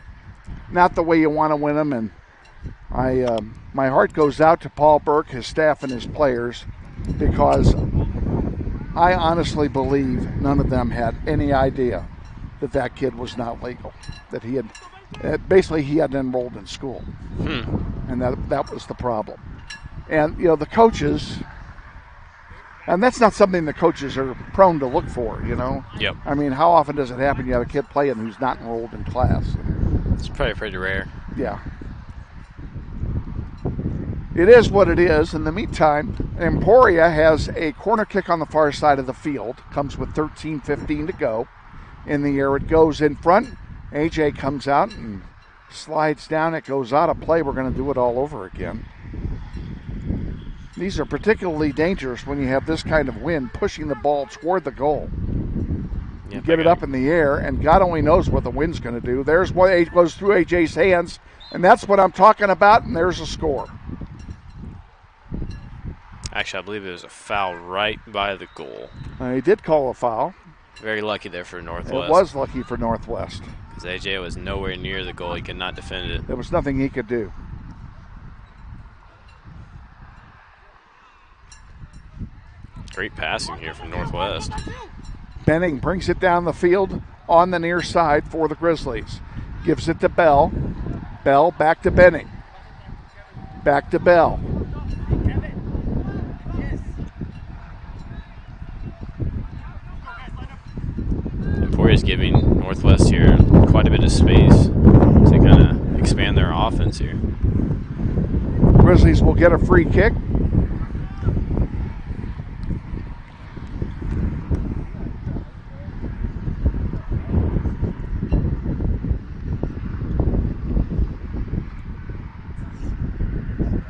Not the way you want to win them, and my heart goes out to Paul Burke, his staff, and his players, because I honestly believe none of them had any idea that kid was not legal, that he had basically he hadn't enrolled in school, and that was the problem. And the coaches, and that's not something the coaches are prone to look for. Yep. I mean, how often does it happen you have a kid playing who's not enrolled in class? It's probably pretty rare. Yeah. It is what it is. In the meantime, Emporia has a corner kick on the far side of the field. Comes with 13:15 to go. In the air it goes in front. AJ comes out and slides down. It goes out of play. We're going to do it all over again. These are particularly dangerous when you have this kind of wind pushing the ball toward the goal. You get it up in the air, and God only knows what the wind's going to do. There's what goes through AJ's hands, and that's what I'm talking about, and there's a score. Actually, I believe it was a foul right by the goal. He did call a foul. Very lucky there for Northwest. It was lucky for Northwest. Because AJ was nowhere near the goal. He could not defend it. There was nothing he could do. Great passing here from Northwest. Benning brings it down the field on the near side for the Grizzlies. Gives it to Bell. Bell back to Benning. Back to Bell. Emporia's giving Northwest here quite a bit of space to kind of expand their offense here. Grizzlies will get a free kick.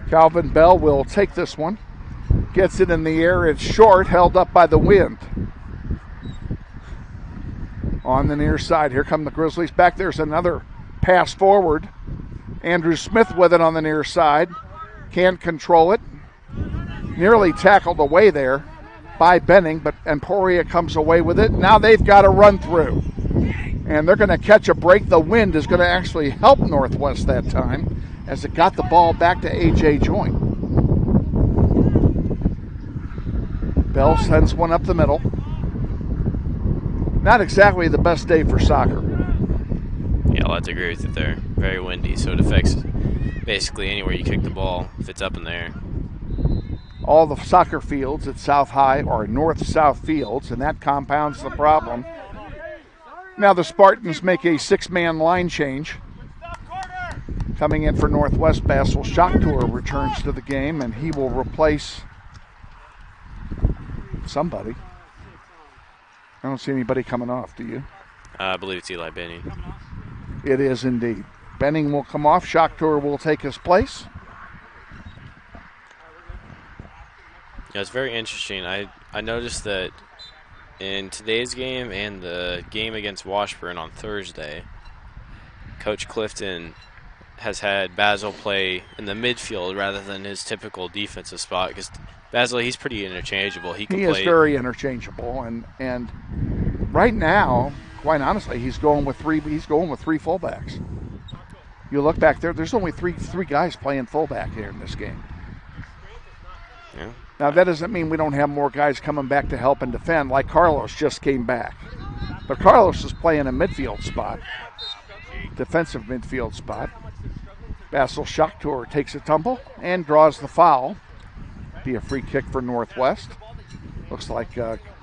Calvin Bell will take this one. Gets it in the air. It's short, held up by the wind. On the near side, here come the Grizzlies. Back there's another pass forward. Andrew Smith with it on the near side. Can't control it. Nearly tackled away there by Benning, but Emporia comes away with it. Now they've got to run through. And they're going to catch a break. The wind is going to actually help Northwest that time as it got the ball back to A.J. Joint. Bell sends one up the middle. Not exactly the best day for soccer. Yeah, I'll have to agree with you there. Very windy, so it affects basically anywhere you kick the ball if it's up in the air. All the soccer fields at South High are north-south fields, and that compounds the problem. Now the Spartans make a six-man line change. Coming in for Northwest, Basil Shocktour returns to the game, and he will replace somebody. I don't see anybody coming off, do you? I believe it's Eli Benning. It is indeed. Benning will come off. Shocktour will take his place. Yeah, it's very interesting. I noticed that in today's game and the game against Washburn on Thursday, Coach Clifton has had Basil play in the midfield rather than his typical defensive spot, because Basil, he's pretty interchangeable. He is very interchangeable, and right now, quite honestly, he's going with three fullbacks. You look back there, there's only three guys playing fullback here in this game. Yeah. Now that doesn't mean we don't have more guys coming back to help and defend, like Carlos just came back. But Carlos is playing a midfield spot, defensive midfield spot. Basil Shocktour takes a tumble and draws the foul. Be a free kick for Northwest. Looks like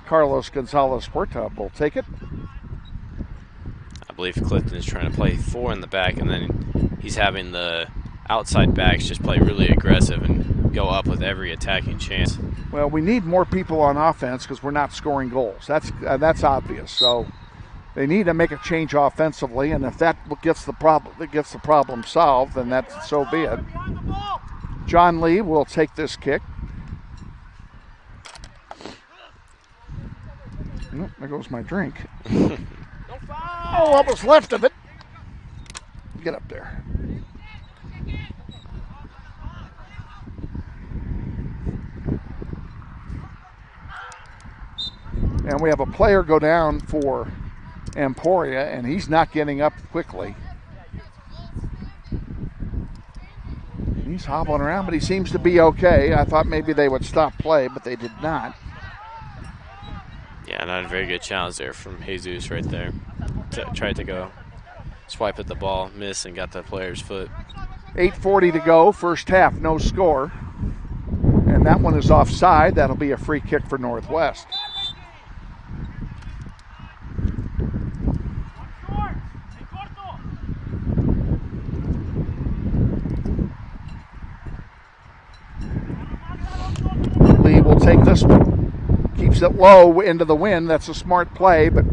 Carlos Gonzalez Porta will take it. I believe Clifton is trying to play four in the back, and then he's having the outside backs just play really aggressive and go up with every attacking chance. Well, we need more people on offense because we're not scoring goals. That's obvious. So they need to make a change offensively, and if that gets the problem solved, then that's so be it. John Lee will take this kick. Oh, there goes my drink. Oh, what was left of it? Get up there. And we have a player go down for Emporia, and he's not getting up quickly. He's hobbling around, but he seems to be okay. I thought maybe they would stop play, but they did not. Yeah, not a very good challenge there from Jesus right there. Tried to go swipe at the ball, miss, and got the player's foot. 8:40 to go, first half, no score. And that one is offside. That'll be a free kick for Northwest. Lee will take this one. Keeps it low into the wind. That's a smart play, but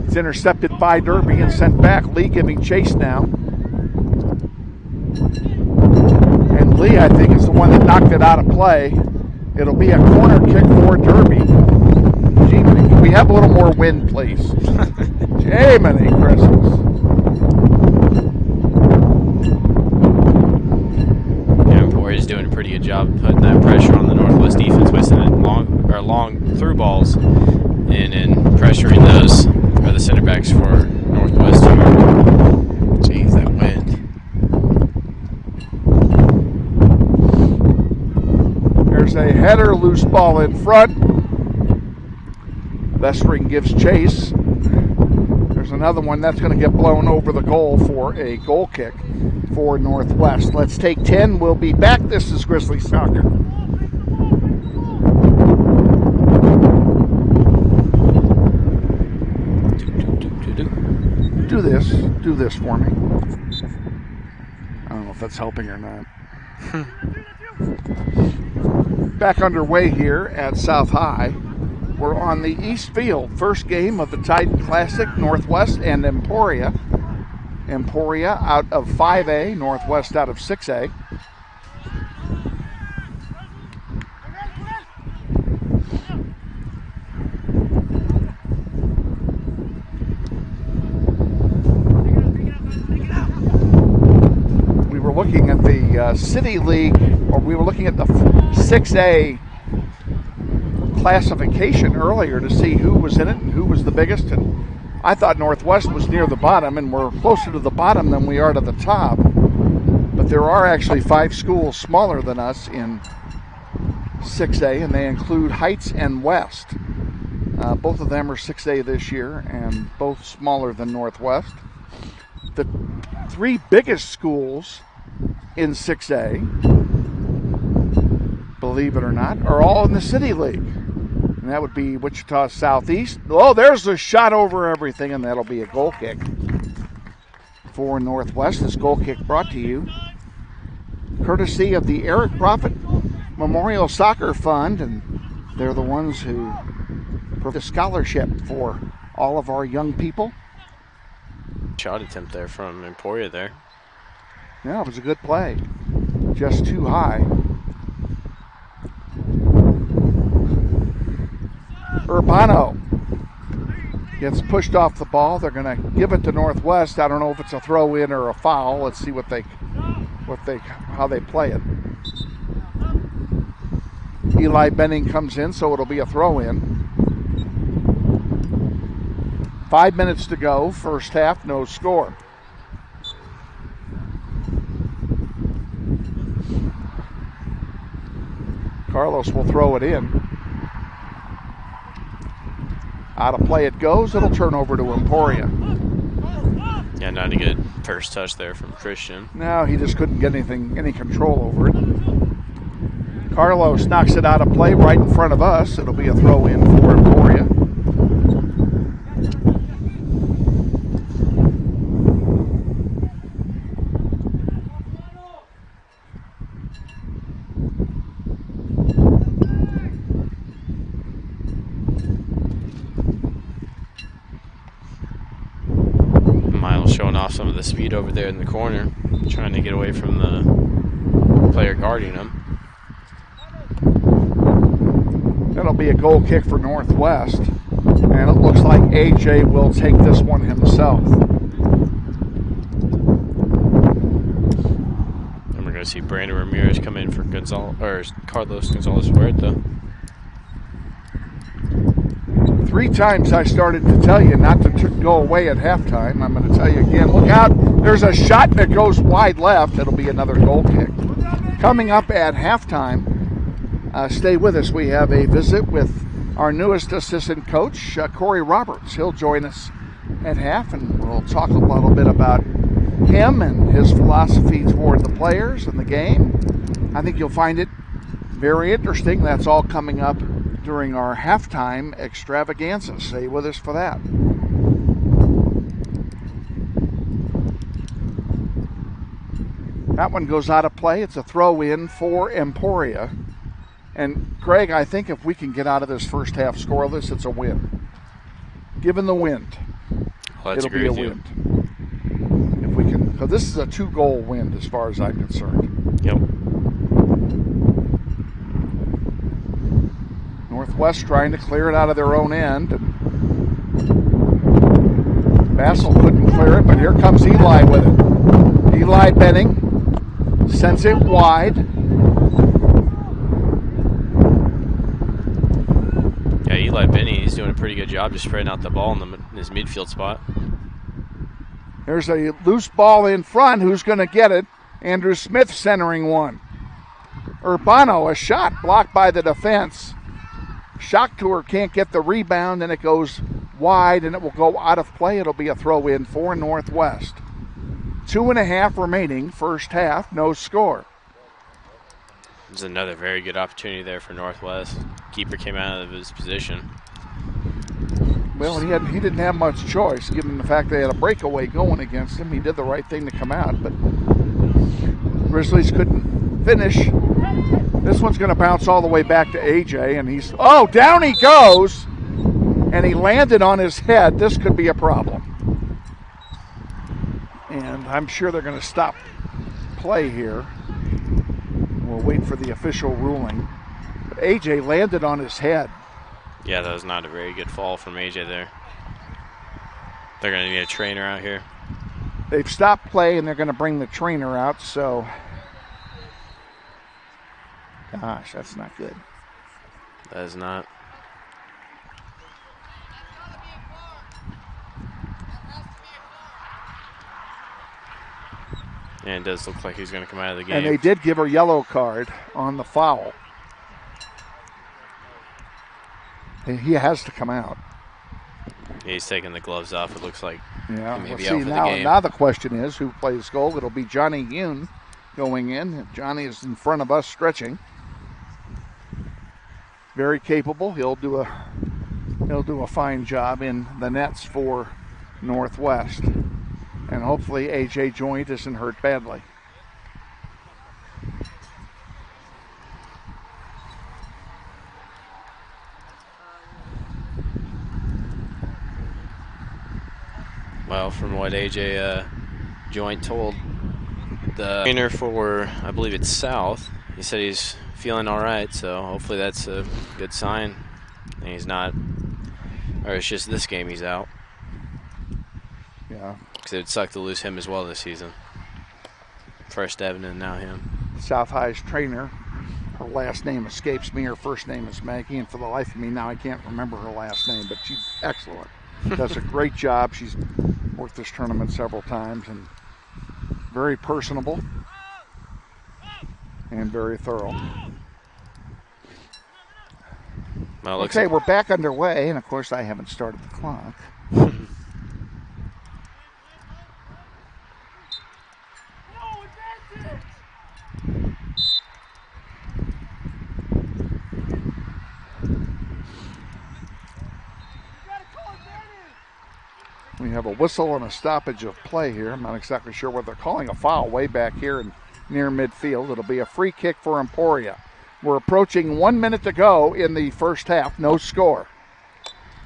it's intercepted by Derby and sent back. Lee giving chase now. And Lee, I think, is the one that knocked it out of play. It'll be a corner kick for Derby. Gee, can we have a little more wind, please? Jiminy Christmas. Emporia's doing a pretty good job of putting that pressure on the Northwest defense by sending long through balls and pressuring those are the center backs for Northwest here. Jeez, that wind. There's a header, loose ball in front. Lestering gives chase. There's another one that's going to get blown over the goal for a goal kick for Northwest. Let's take 10. We'll be back. This is Grizzlies Soccer. Do this for me. I don't know if that's helping or not. Back underway here at South High. We're on the East Field. First game of the Titan Classic, Northwest and Emporia. Emporia out of 5A, Northwest out of 6A. We were looking at the City League, or we were looking at the 6A classification earlier to see who was in it and who was the biggest, and I thought Northwest was near the bottom, and we're closer to the bottom than we are to the top. But there are actually 5 schools smaller than us in 6A, and they include Heights and West. Both of them are 6A this year, and both smaller than Northwest. The 3 biggest schools in 6A, believe it or not, are all in the City League. And that would be Wichita Southeast. Oh, there's a shot over everything, and that'll be a goal kick for Northwest. This goal kick brought to you courtesy of the Eric Prophet Memorial Soccer Fund, and they're the ones who provide a scholarship for all of our young people. Shot attempt there from Emporia there. Yeah, it was a good play. Just too high. Urbano gets pushed off the ball. They're going to give it to Northwest. I don't know if it's a throw in or a foul. Let's see how they play it. Eli Benning comes in, so it'll be a throw in. 5 minutes to go. First half, no score. Carlos will throw it in. Out of play it goes. It'll turn over to Emporia. Yeah, not a good first touch there from Christian. No, he just couldn't get any control over it. Carlos knocks it out of play right in front of us. It'll be a throw in for Emporia. Some of the speed over there in the corner, trying to get away from the player guarding him. That'll be a goal kick for Northwest, and it looks like AJ will take this one himself. And we're going to see Brandon Ramirez come in for Carlos Gonzalez Huerta. 3 times I started to tell you not to go away at halftime. I'm going to tell you again. Look out. There's a shot that goes wide left. It'll be another goal kick. Coming up at halftime, stay with us. We have a visit with our newest assistant coach, Corey Roberts. He'll join us at half, and we'll talk a little bit about him and his philosophy toward the players and the game. I think you'll find it very interesting. That's all coming up during our halftime extravaganza. Stay with us for that. That one goes out of play. It's a throw-in for Emporia. And, Craig, I think if we can get out of this first half scoreless, it's a win. Given the wind, it'll be a win. If we can, because this is a 2-goal win as far as I'm concerned. Yep. Northwest trying to clear it out of their own end. And Bassel couldn't clear it, but here comes Eli with it. Eli Benning sends it wide. Yeah, Eli Benning, he's doing a pretty good job just spreading out the ball in his midfield spot. There's a loose ball in front. Who's going to get it? Andrew Smith centering one. Urbano, a shot blocked by the defense. Shocktour can't get the rebound, and it goes wide, and it will go out of play. It'll be a throw-in for Northwest. 2.5 remaining, first half, no score. There's another very good opportunity there for Northwest. Keeper came out of his position. Well, he didn't have much choice, given the fact they had a breakaway going against him. He did the right thing to come out, but Grizzlies couldn't finish. This one's going to bounce all the way back to AJ, and down he goes, and he landed on his head. This could be a problem. And I'm sure they're going to stop play here. We'll wait for the official ruling. But AJ landed on his head. Yeah, that was not a very good fall from AJ there. They're going to need a trainer out here. They've stopped play, and they're going to bring the trainer out, so... Gosh, that's not good. That is not. And it does look like he's going to come out of the game. And they did give a yellow card on the foul. He has to come out. Yeah, he's taking the gloves off, it looks like. Yeah, he may be see, out for the game. Now the question is, who plays goal? It'll be Johnny Yoon going in. Johnny is in front of us stretching. Very capable. He'll do a fine job in the nets for Northwest. And hopefully AJ Joint isn't hurt badly. Well, from what AJ Joint told the trainer for, I believe it's South, he said he's feeling all right, so hopefully that's a good sign. And he's not, or it's just this game he's out. Yeah. Because it would suck to lose him as well this season. First Evan and now him. South High's trainer, her last name escapes me. Her first name is Maggie, and for the life of me now I can't remember her last name, but she's excellent. Does a great job. She's worked this tournament several times and very personable and very thorough. Well, okay, we're back underway, and of course I haven't started the clock. We have a whistle and a stoppage of play here. I'm not exactly sure what they're calling a foul way back here in near midfield. It'll be a free kick for Emporia. We're approaching 1 minute to go in the first half. No score.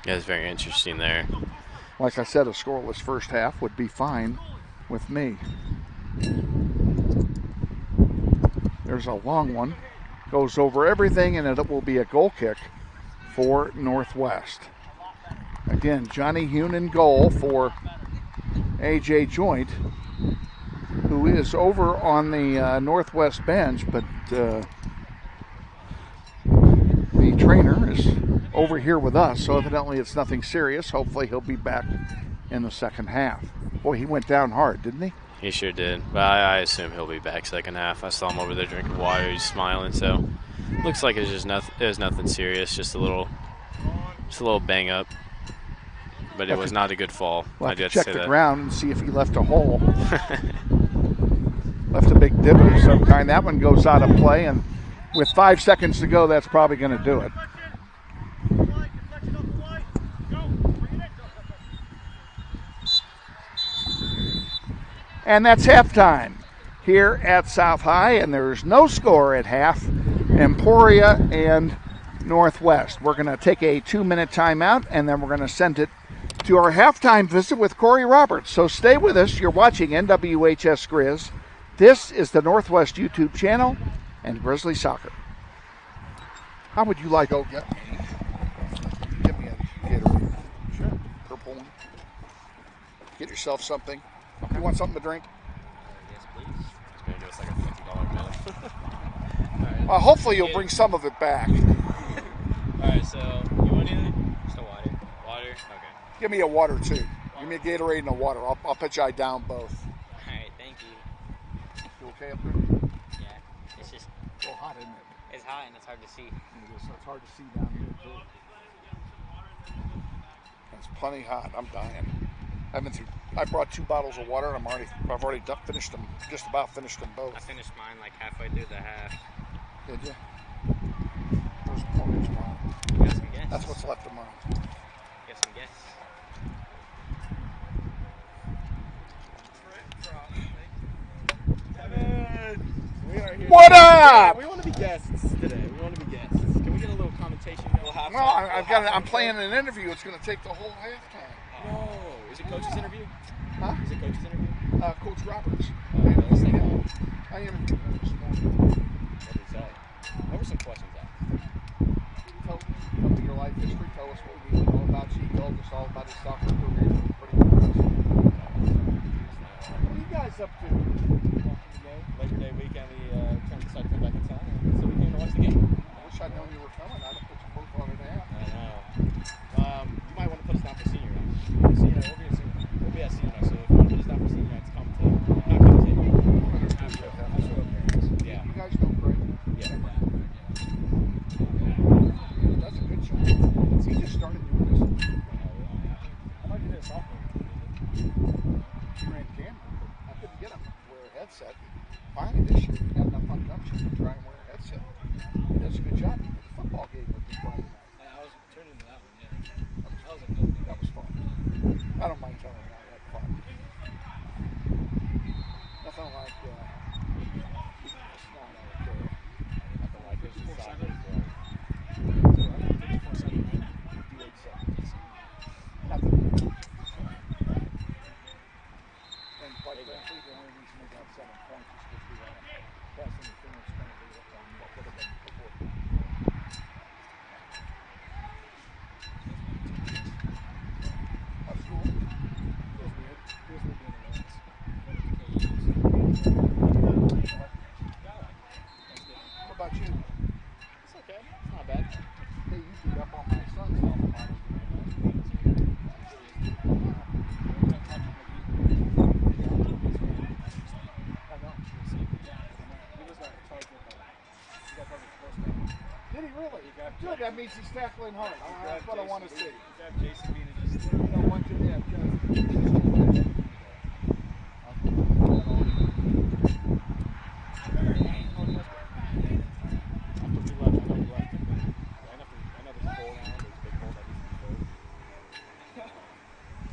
Yeah, it's very interesting there. Like I said, a scoreless first half would be fine with me. There's a long one. Goes over everything, and it will be a goal kick for Northwest. Again, Johnny Hune in goal for AJ Joint, who is over on the Northwest bench, but the trainer is over here with us, so evidently it's nothing serious. Hopefully he'll be back in the second half. Boy, he went down hard, didn't he? He sure did. But I assume he'll be back second half. I saw him over there drinking water. He's smiling, so looks like it's just nothing. It was nothing serious, just a little Just a little bang up, but it was not a good fall. We'll I have to did check say the that. ground and see if he left a hole. Left a big divot of some kind. That one goes out of play, and with 5 seconds to go, that's probably going to do it. And that's halftime here at South High, and there's no score at half. Emporia and Northwest. We're going to take a 2-minute timeout, and then we're going to send it to our halftime visit with Corey Roberts. So stay with us. You're watching NWHS Grizz. This is the Northwest YouTube channel and Grizzly Soccer. How would you like, give me a Gatorade. Sure. Purple one. Get yourself something. You want something to drink? Yes, please. It's going to give us like a $50 bill. Hopefully you'll bring some of it back. All right, so you want anything? Just a water. Water? Okay. Give me a water, too. Give me a Gatorade and a water. I'll put you down both. All right, thank you. You okay up there? Yeah, it's just a little hot, isn't it? It's hot and it's hard to see. It's hard to see down here, too. It's plenty hot. I'm dying. I brought 2 bottles of water, and I've already finished them. Just about finished them both. I finished mine like halfway through the half. Did you? Where's mine? You got some guests? That's what's left of mine. Get some guests. What up? We want to be guests today. We want to be guests. Can we get a little commentation? I'm playing an interview. It's going to take the whole halftime. No. Is it Coach's interview? Huh? Is it Coach's interview? Coach Roberts. I interviewed him this morning. What did he say? What were some questions asked? Tell me your life history. Tell us what we know about you. He told us all about his soccer career. Pretty impressive. What are you guys up to? Labor Day weekend, we decided to come back in town, and so we came to watch the game. I wish I'd known you were coming. I'd have put you both on it out. I know. You might want to put us down for senior night. Senior night, we'll be at senior night, so if you want to put us down for senior night, come to Yeah. You guys know Craeg? Yeah. That's a good shot. He just started doing this. I thought you did a sophomore. He ran camera, but I couldn't get him to wear a headset. Finally this year, he got enough on gumption to try and wear a headset. That's a good job. The football game would be Friday night. I was turning into that one, yeah. That was fun. I don't mind telling you I had fun. Nothing like Nothing like this. And quite frankly, the only reason we got 7 points is because we had pass interference penalty on what would have been before. That's cool. Feels weird. Feels weird being the Lions. What about you? It's okay. It's not bad. Hey, you beat up on my son's alma mater. Did he really? Good, that means he's tackling hard. That's what I want to see. Jason being just What you have,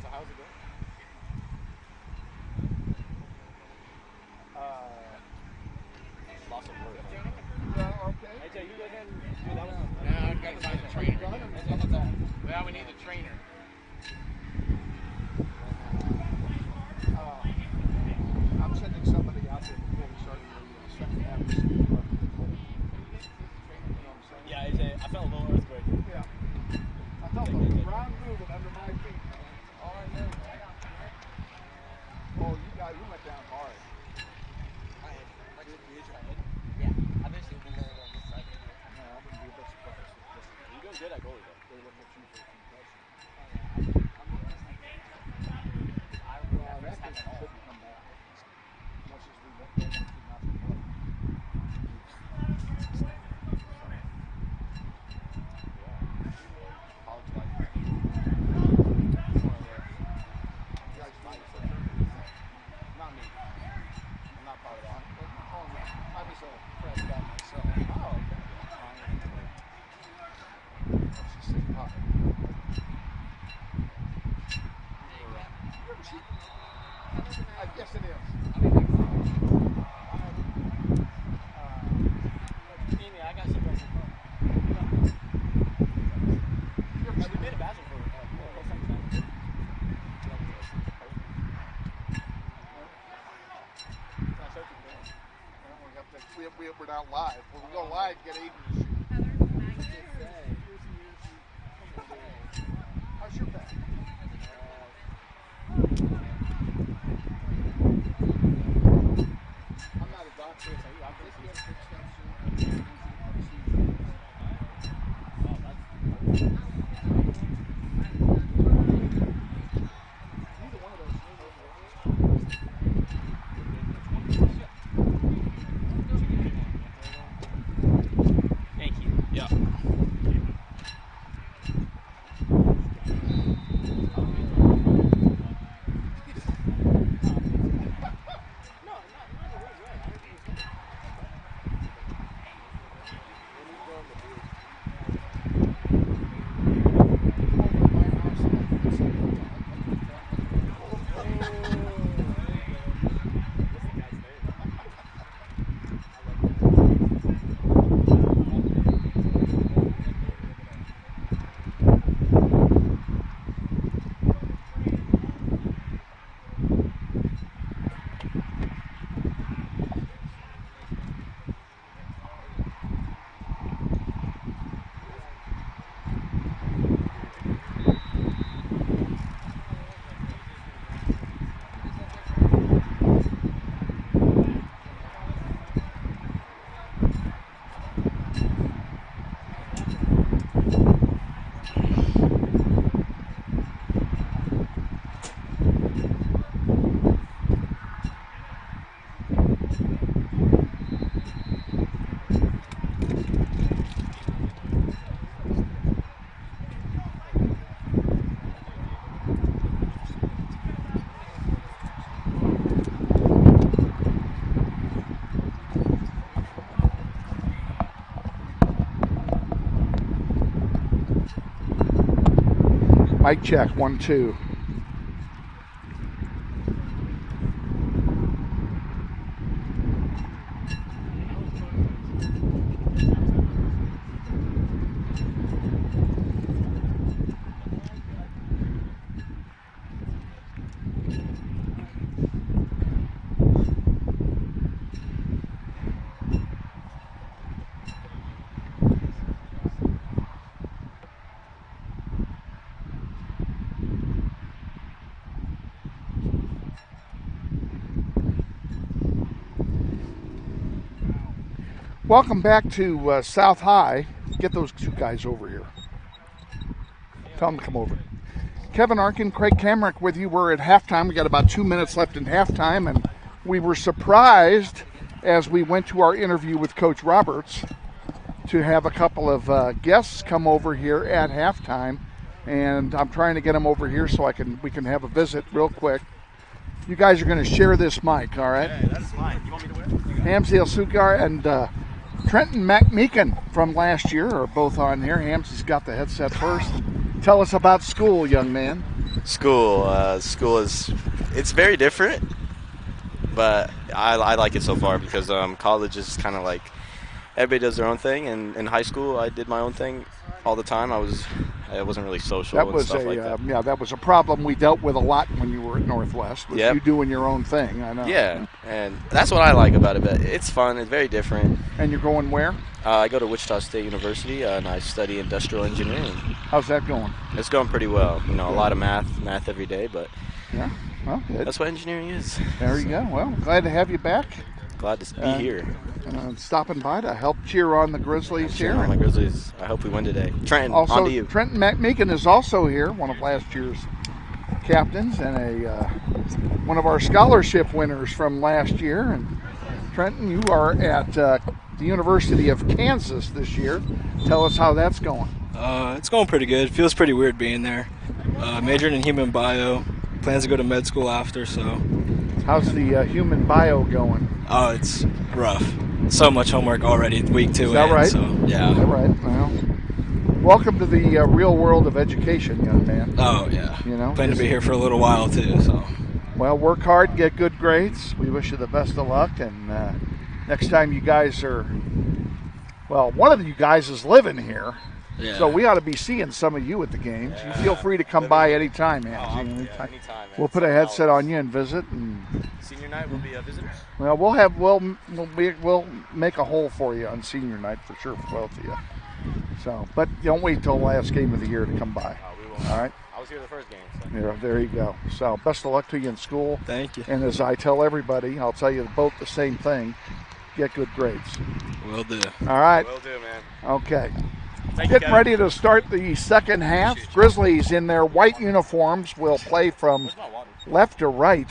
So how's it going? Lots of work. Okay. AJ, you go ahead and do that one. Now I've got to find the trainer. Well, we need the trainer. I'm sending somebody out there before we start the second half to see if we can get the whole. Yeah, AJ, I felt a little earthquake. Yeah. I felt the ground moving under my feet. All I know. Oh, you went down hard. Yeah, I've been shooting a little this side. No, I wouldn't be a bit surprised. You're doing good at goalie, though. They look at you for a concussion. That just couldn't come back. Much as we want to not to play. College life it. We're not live. When we go live, get Aiden to shoot. How's your back? I'm not a doctor, so I'm just here to fix that soon. Thank you. Yeah. Mic check, 1, 2. Welcome back to South High. Get those two guys over here. Tell them to come over. Kevin Arkin, Craeg Kamerick with you. We're at halftime. We got about 2 minutes left in halftime, and we were surprised as we went to our interview with Coach Roberts to have a couple of guests come over here at halftime, and I'm trying to get them over here so we can have a visit real quick. You guys are going to share this mic, all right? Yeah, that's fine. You want me to wear it? Hamzy El-Sukar and Trenton McMeekin from last year are both on here. Hamzy's got the headset first. Tell us about school, young man. School it's very different, but I like it so far because college is kind of like everybody does their own thing, and in high school I did my own thing all the time. I wasn't really social and stuff like that. Yeah, that was a problem we dealt with a lot when you were at Northwest. Was you doing your own thing? I know. Yeah, and that's what I like about it. But it's fun. It's very different. And you're going where? I go to Wichita State University, and I study industrial engineering. How's that going? It's going pretty well. You know, a lot of math every day, but yeah, well, that's what engineering is. There you go. Well, glad to have you back. Glad to be here. Stopping by to help cheer on the Grizzlies here. On the Grizzlies. I hope we win today. Trenton, also, on to you. Trenton McMeekin is also here, one of last year's captains and one of our scholarship winners from last year. And Trenton, you are at the University of Kansas this year. Tell us how that's going. It's going pretty good. Feels pretty weird being there. Majoring in human bio. Plans to go to med school after, so. How's the human bio going? Oh, it's rough. So much homework already, week 2. Is that right? So, yeah. Is that right? Well, welcome to the real world of education, young man. Oh, yeah. You know, plan to be here for a little while, too, so. Well, work hard, get good grades. We wish you the best of luck, and next time you guys are, well, one of you guys is living here. Yeah. So we ought to be seeing some of you at the games. You feel free to come by anytime, man. Anytime, man. We'll put a headset on you and visit. And Senior night will be visitors. well, we'll make a hole for you on senior night for sure for both of you. So, but don't wait till the last game of the year to come by. We will. All right. I was here the first game. So. Yeah, there you go. So best of luck to you in school. Thank you. And as I tell everybody, I'll tell you both the same thing. Get good grades. Will do. All right. Will do, man. Okay. Thank you, Getting ready to start the second half. Grizzlies in their white uniforms will play from left to right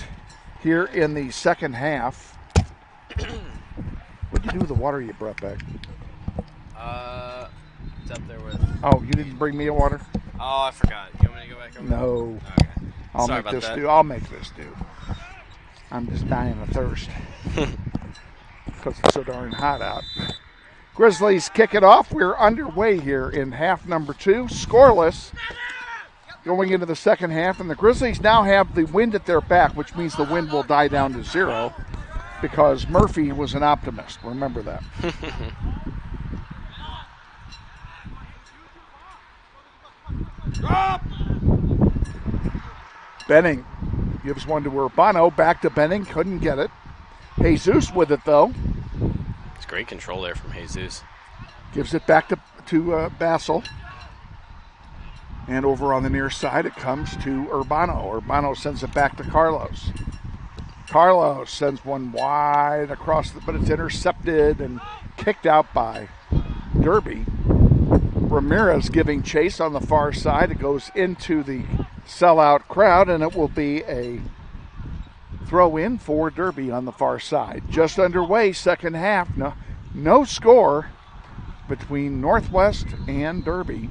here in the second half. What'd you do with the water you brought back? It's up there with. Oh, you didn't bring me a water? Oh, I forgot. You want me to go back over? No. Okay. I'll Sorry make about this that. do. I'll make this do. I'm just dying of thirst because it's so darn hot out. Grizzlies kick it off. We're underway here in half number 2, scoreless, going into the second half, and the Grizzlies now have the wind at their back, which means the wind will die down to 0 because Murphy was an optimist. Remember that. Benning gives one to Urbano, back to Benning, couldn't get it. Jesus with it though. It's great control there from Jesus. Gives it back to Bassel. And over on the near side it comes to Urbano. Urbano sends it back to Carlos. Carlos sends one wide across, but it's intercepted and kicked out by Derby. Ramirez giving chase on the far side. It goes into the sellout crowd, and it will be a throw in for Derby on the far side. Just underway, second half. No score between Northwest and Derby.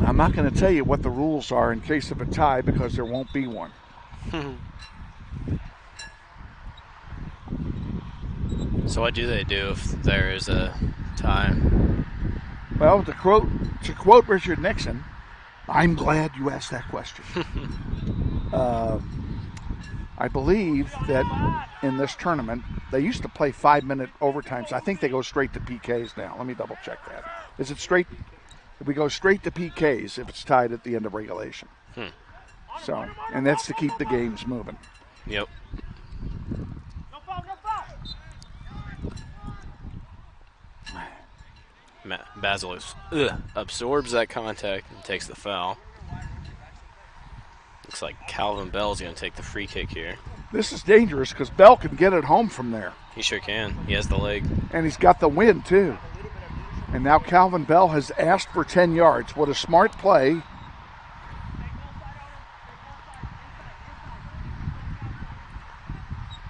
I'm not going to tell you what the rules are in case of a tie because there won't be one. So what do they do if there is a tie? Well, to quote Richard Nixon, I'm glad you asked that question. I believe that in this tournament, they used to play 5-minute overtimes. I think they go straight to PKs now. Let me double check that. Is it straight? We go straight to PKs if it's tied at the end of regulation. So, and that's to keep the games moving. Yep. Basil absorbs that contact and takes the foul. Looks like Calvin Bell's going to take the free kick here. This is dangerous because Bell can get it home from there. He sure can. He has the leg. And he's got the win, too. And now Calvin Bell has asked for 10 yards. What a smart play.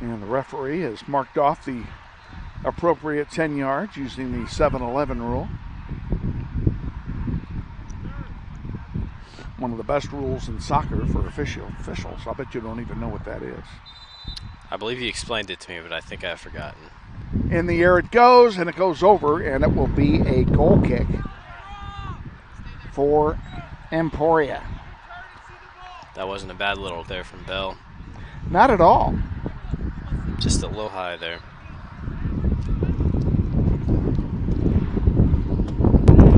And the referee has marked off the appropriate 10 yards using the 7-11 rule. One of the best rules in soccer for officials. I bet you don't even know what that is. I believe he explained it to me, but I think I've forgotten. In the air it goes, and it goes over, and it will be a goal kick for Emporia. That wasn't a bad little there from Bell. Not at all. Just a little high there.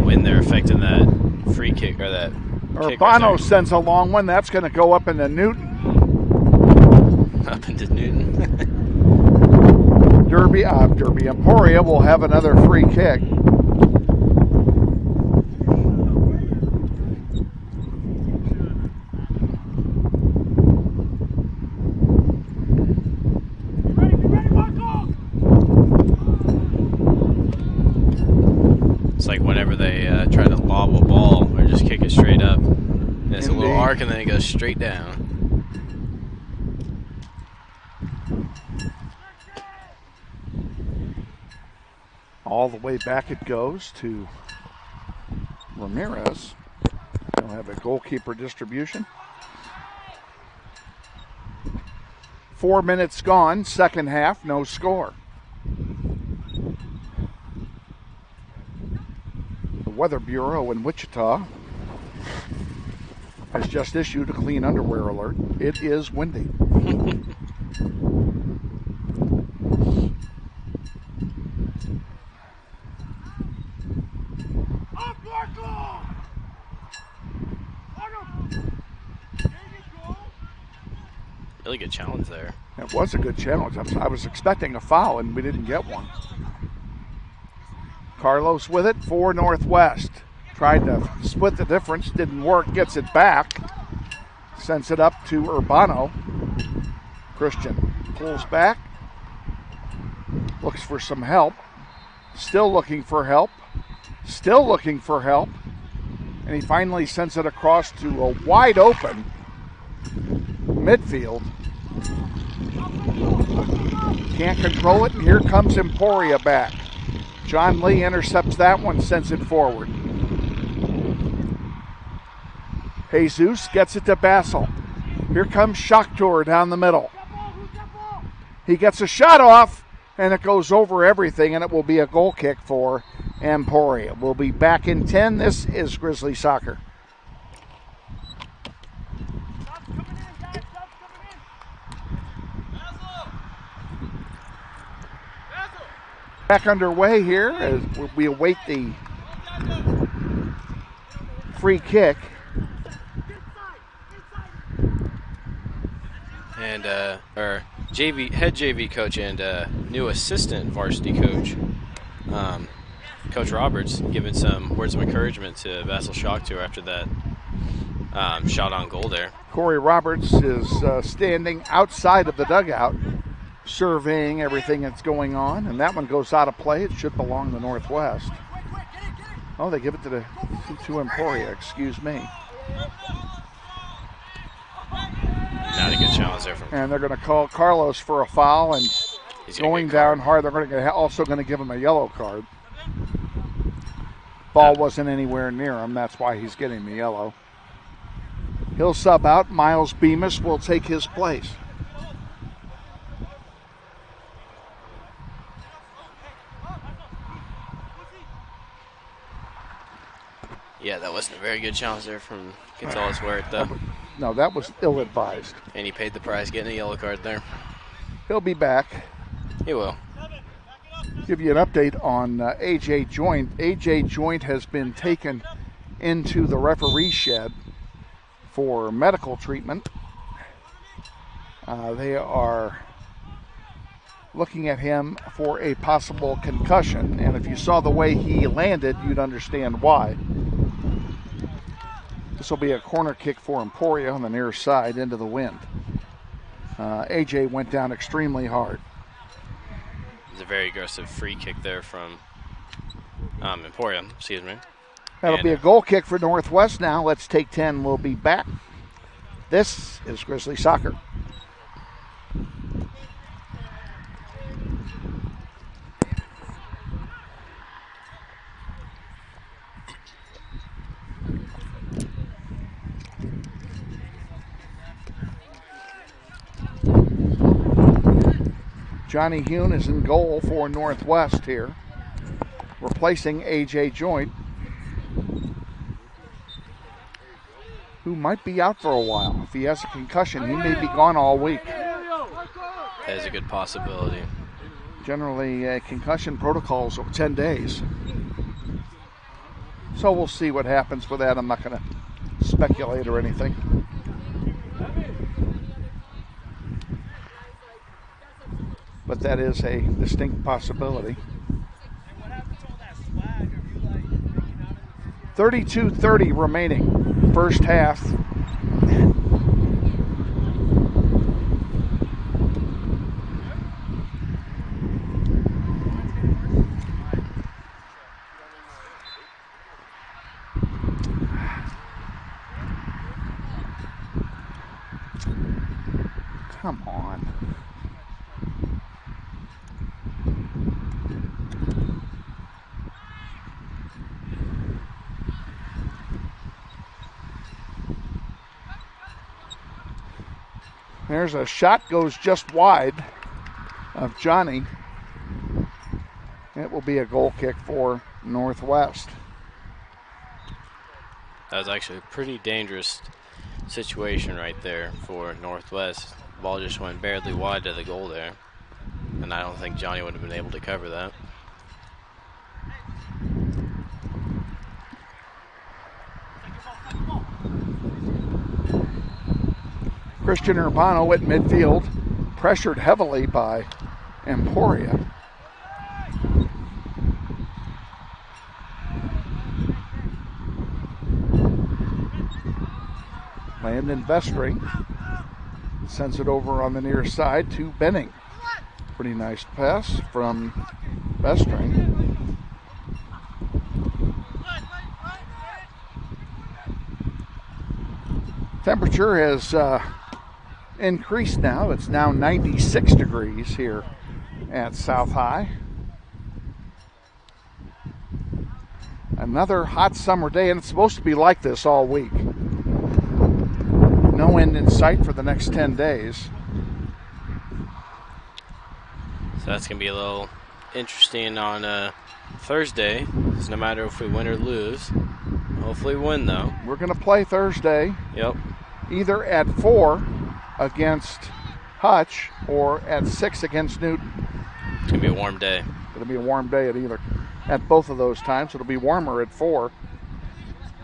When they're affecting that free kick or that kick Urbano sends a long one. That's going to go up into Newton. Up into Newton. Derby Emporia will have another free kick. It's like whenever they try to lob a ball or just kick it straight up. There's a little arc and then it goes straight down. All the way back it goes to Ramirez. They'll have a goalkeeper distribution. 4 minutes gone, second half, no score. The Weather Bureau in Wichita has just issued a clean underwear alert. It is windy. Really good challenge there. It was a good challenge. I was expecting a foul, and we didn't get one. Carlos with it for Northwest. Tried to split the difference, didn't work, gets it back. Sends it up to Urbano. Christian pulls back. Looks for some help. Still looking for help. Still looking for help. And he finally sends it across to a wide open midfield. Can't control it, and here comes Emporia back. John Lee intercepts that one, sends it forward. Jesus gets it to Bassel. Here comes Shakhtar down the middle. He gets a shot off, and it goes over everything, and it will be a goal kick for Emporia. We'll be back in 10. This is Grizzly Soccer. Back underway here as we await the free kick. And our head JV coach and new assistant varsity coach, Coach Roberts, giving some words of encouragement to Bassel Shakhtar after that shot on goal there. Corey Roberts is standing outside of the dugout, surveying everything that's going on, and that one goes out of play. It should belong to Northwest. Oh, they give it to Emporia, excuse me. Not a good challenge there from. And they're going to call Carlos for a foul, and going down hard, they're also going to give him a yellow card. Ball wasn't anywhere near him, that's why he's getting the yellow. He'll sub out. Miles Bemis will take his place. Yeah, that wasn't a very good challenge there from Gonzalez Huert, though. No, that was ill-advised. And he paid the price getting a yellow card there. He'll be back. He will. Give you an update on A.J. Joint. A.J. Joint has been taken into the referee shed for medical treatment. They are looking at him for a possible concussion, and if you saw the way he landed, you'd understand why. This will be a corner kick for Emporia on the near side into the wind. AJ went down extremely hard. It's a very aggressive free kick there from Emporia, excuse me. That'll be a goal kick for Northwest now. Let's take 10. We'll be back. This is Grizzly Soccer. Johnny Hune is in goal for Northwest here, replacing A.J. Joint, who might be out for a while. If he has a concussion, he may be gone all week. That is a good possibility. Generally, concussion protocols are 10 days. So we'll see what happens with that. I'm not going to speculate or anything. But that is a distinct possibility. 32:30 remaining, first half. Come on. There's a shot, goes just wide of Johnny. It will be a goal kick for Northwest. That was actually a pretty dangerous situation right there for Northwest. The ball just went barely wide to the goal there. And I don't think Johnny would have been able to cover that. Christian Urbano at midfield, pressured heavily by Emporia. Landon Vestring sends it over on the near side to Benning. Pretty nice pass from Vestring. Temperature has increased now. It's now 96 degrees here at South High. Another hot summer day, and it's supposed to be like this all week. No end in sight for the next 10 days. So that's going to be a little interesting on Thursday, because no matter if we win or lose, hopefully win though. We're going to play Thursday. Yep. Either at 4 against Hutch or at 6 against Newton. It's going to be a warm day. It'll be a warm day at both of those times. It'll be warmer at 4.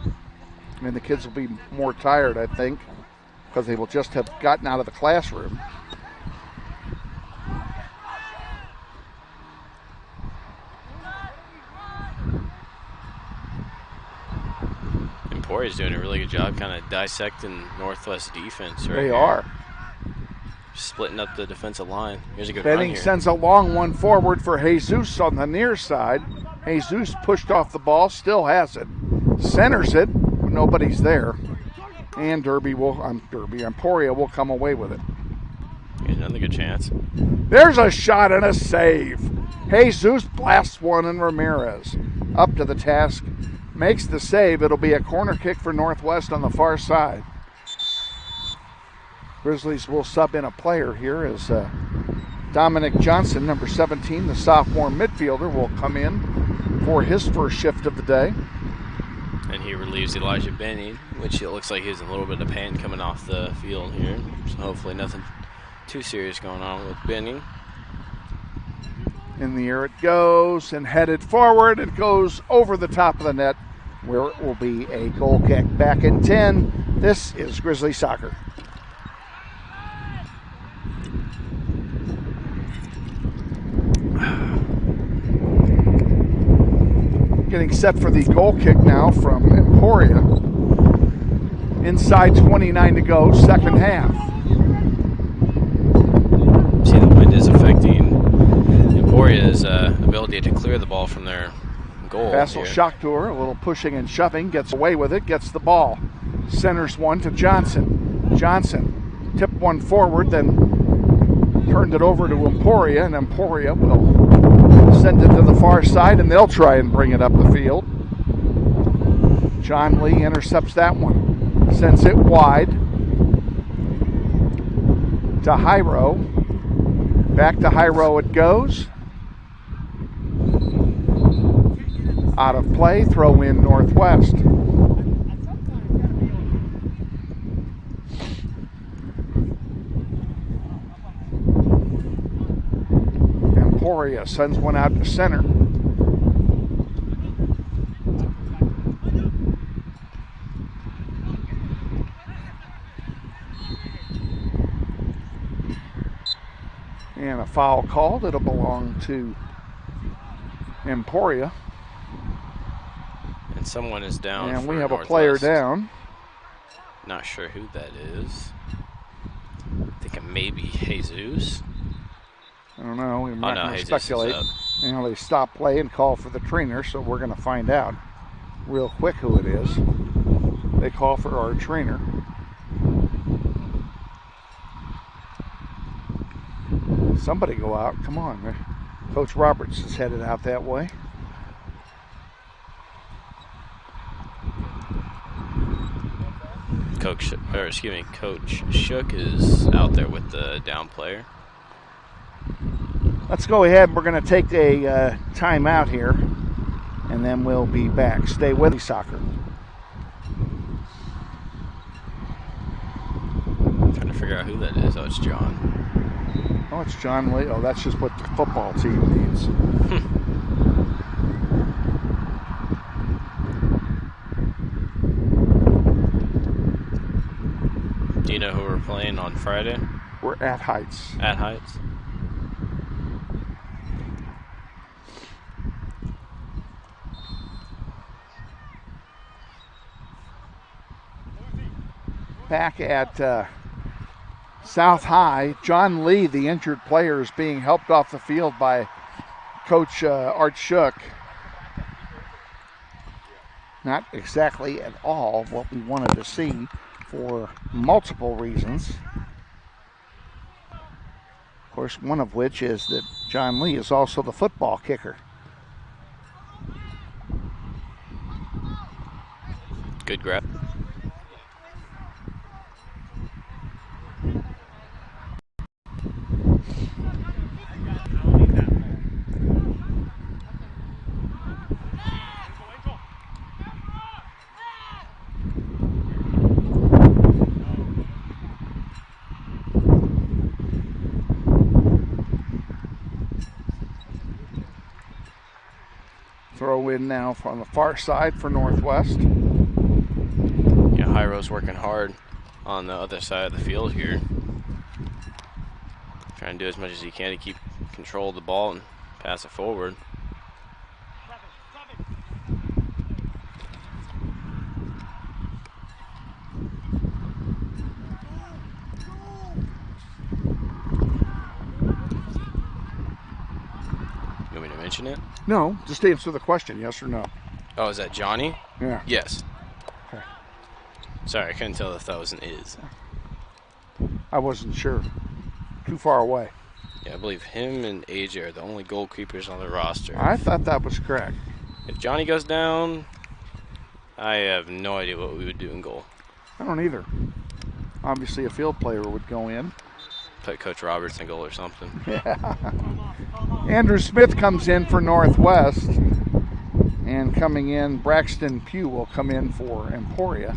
I mean, the kids will be more tired, I think, because they will just have gotten out of the classroom. Emporia's doing a really good job kind of dissecting Northwest defense right They here. are. Splitting up the defensive line. Here's a good Benning run here. sends a long one forward for Jesus on the near side. Jesus pushed off the ball, still has it. Centers it, but nobody's there. And Emporia will come away with it. Here's another good chance. There's a shot and a save. Jesus blasts one, and Ramirez up to the task. Makes the save. It'll be a corner kick for Northwest on the far side. Grizzlies will sub in a player here as Dominic Johnson, number 17, the sophomore midfielder, will come in for his first shift of the day. And he relieves Elijah Benning, which it looks like he's in a little bit of pain coming off the field here. So hopefully nothing too serious going on with Benning. In the air it goes, and headed forward. It goes over the top of the net, where it will be a goal kick. Back in 10, this is Grizzly Soccer. Getting set for the goal kick now from Emporia. Inside 29 to go, second half. See, the wind is affecting Emporia's ability to clear the ball from their goal. Vassal Shakhtar, a little pushing and shoving, gets away with it, gets the ball. Centers one to Johnson. Johnson tipped one forward, then turned it over to Emporia, and Emporia will send it to the far side, and they'll try and bring it up the field. John Lee intercepts that one. Sends it wide to Hyro. Back to Hyro it goes. Out of play, throw in Northwest. Emporia sends one out to center. And a foul called. It'll belong to Emporia. And someone is down. And for we have Northwest. a player down. Not sure who that is. I think it may be Jesus. I don't know. We're not going to Jesus speculate. is up. You know, they stop play and call for the trainer, so we're going to find out real quick who it is. They call for our trainer. Somebody go out. Come on. Coach Roberts is headed out that way. Coach Shook is out there with the down player. Let's go ahead. We're going to take a timeout here, and then we'll be back. Stay with me, soccer. Trying to figure out who that is. Oh, it's John. Oh, it's John Lee. Oh, that's just what the football team needs. Do you know who we're playing on Friday? We're at Heights. At Heights. Back at South High, John Lee, the injured player, is being helped off the field by Coach Art Shook. Not exactly at all what we wanted to see for multiple reasons. Of course, one of which is that John Lee is also the football kicker. Good grab. Throw in now from the far side for Northwest. Yeah, Hyro's working hard on the other side of the field here. Trying to do as much as he can to keep control of the ball and pass it forward. You want me to mention it? No, just answer the question, yes or no. Oh, is that Johnny? Yeah. Yes. Okay. Sorry, I couldn't tell if that was an is. I wasn't sure. Too far away. Yeah, I believe him and AJ are the only goalkeepers on the roster. I thought that was correct. If Johnny goes down, I have no idea what we would do in goal. I don't either. Obviously, a field player would go in. Put Coach Roberts in goal or something. Yeah. Andrew Smith comes in for Northwest. And coming in, Braxton Pugh will come in for Emporia.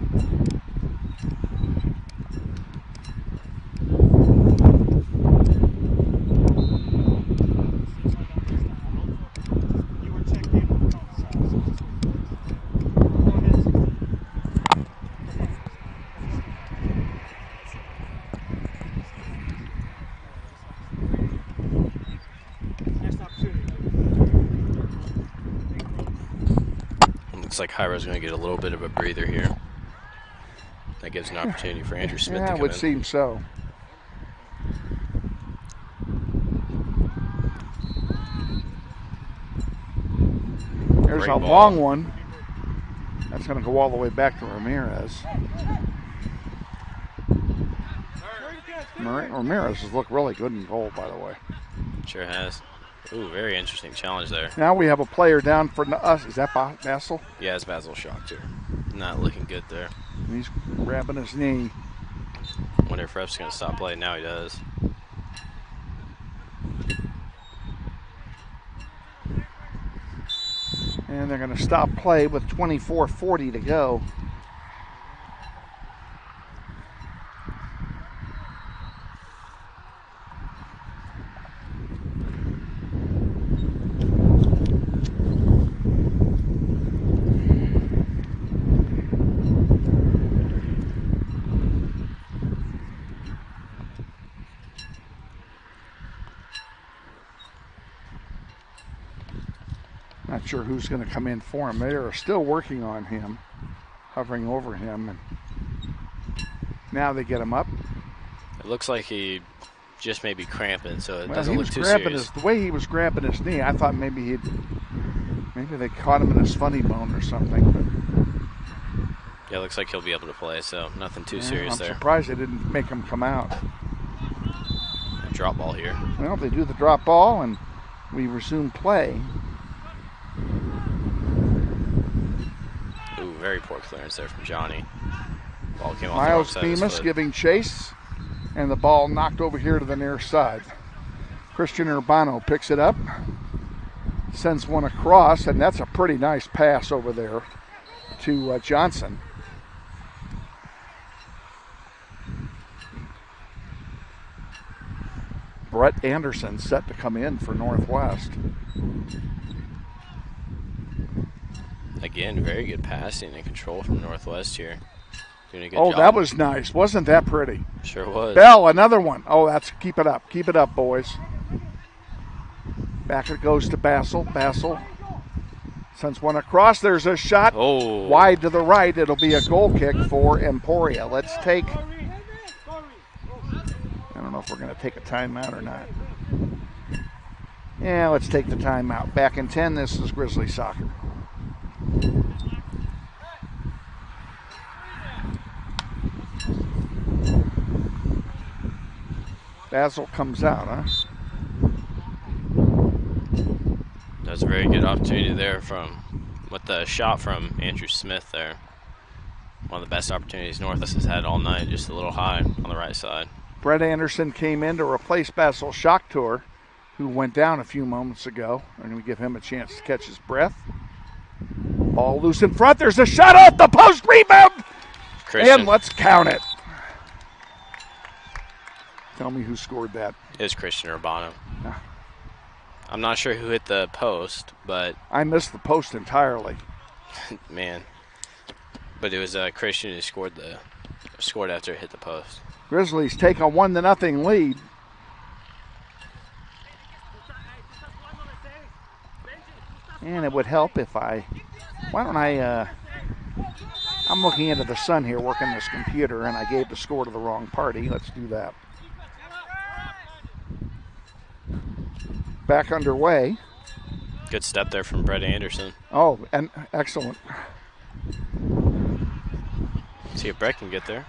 Looks like Hyro's going to get a little bit of a breather here. That gives an opportunity for Andrew Smith to come in. Yeah, it would seem so. There's a long one. That's going to go all the way back to Ramirez. Ramirez has looked really good in goal, by the way. Sure has. Ooh, very interesting challenge there. Now we have a player down for us. Is that Basil? Yeah, it's Basil Schachter. Not looking good there. He's grabbing his knee. Wonder if ref's going to stop play. Now he does. And they're going to stop play with 24:40 to go. Not sure who's going to come in for him. They are still working on him, hovering over him, and now they get him up. It looks like he just may be cramping, so it doesn't look too serious. serious. The way he was grabbing his knee, I thought maybe they caught him in his funny bone or something. But yeah, it looks like he'll be able to play, so nothing too serious there. I'm surprised they didn't make him come out. A drop ball here. Well, they do the drop ball, and we resume play. Ooh, very poor clearance there from Johnny. Ball came off Miles the wrong side of his Bemis foot. giving chase, and the ball knocked over here to the near side. Christian Urbano picks it up, sends one across, and that's a pretty nice pass over there to Johnson. Brett Anderson set to come in for Northwest. Again, very good passing and control from Northwest here. Doing a good Oh, job. that was nice. Wasn't that pretty? Sure was. Bell, another one. Oh, that's keep it up. Keep it up, boys. Back it goes to Bassel. Bassel sends one across. There's a shot wide to the right. It'll be a goal kick for Emporia. Let's take, I don't know if we're going to take a timeout or not. Yeah, let's take the timeout. Back in 10, this is Grizzly soccer. Basil comes out, huh? That's a very good opportunity there with the shot from Andrew Smith there. One of the best opportunities Northwest has had all night, just a little high on the right side. Brett Anderson came in to replace Basil Shocktour, who went down a few moments ago. And we give him a chance to catch his breath. Ball loose in front. There's a shot off the post. Rebound. Christian. And let's count it. Tell me who scored that. It was Christian Urbano. I'm not sure who hit the post, but I missed the post entirely. Man. But it was Christian who scored after it hit the post. Grizzlies take a 1-0 lead. And it would help if I'm looking into the sun here working this computer, and I gave the score to the wrong party. Let's do that. Back underway. Good step there from Brett Anderson. Oh, and excellent. See if Brett can get there.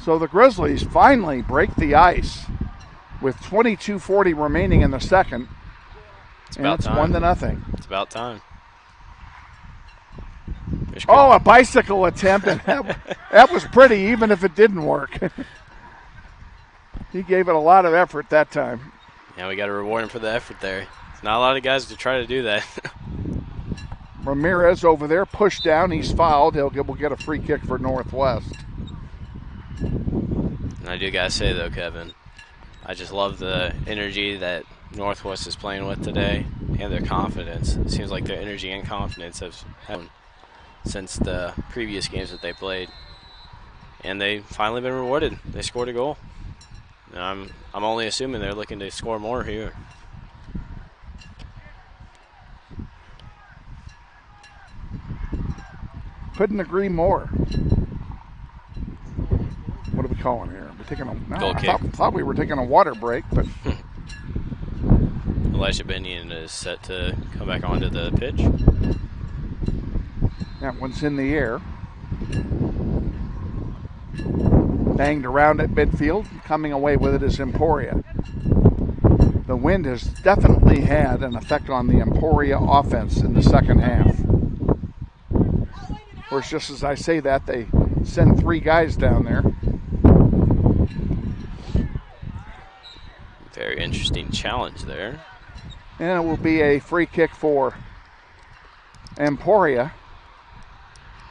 So the Grizzlies finally break the ice with 22:40 remaining in the second. It's about time. 1-0. It's about time. Oh, a bicycle attempt. And that was pretty, even if it didn't work. He gave it a lot of effort that time. Yeah, we got to reward him for the effort there. It's not a lot of guys to try to do that. Ramirez over there, pushed down. He's fouled. We'll get a free kick for Northwest. And I do got to say, though, Kevin, I just love the energy that Northwest is playing with today and their confidence. It seems like their energy and confidence have grown since the previous games that they played. And they've finally been rewarded. They scored a goal. And I'm only assuming they're looking to score more here. Couldn't agree more. What are we calling here? We're taking I thought we were taking a water break, but Elijah Binion is set to come back onto the pitch. That one's in the air. Banged around at midfield. Coming away with it is Emporia. The wind has definitely had an effect on the Emporia offense in the second half. Of course, just as I say that, they send 3 guys down there. Very interesting challenge there. And it will be a free kick for Emporia.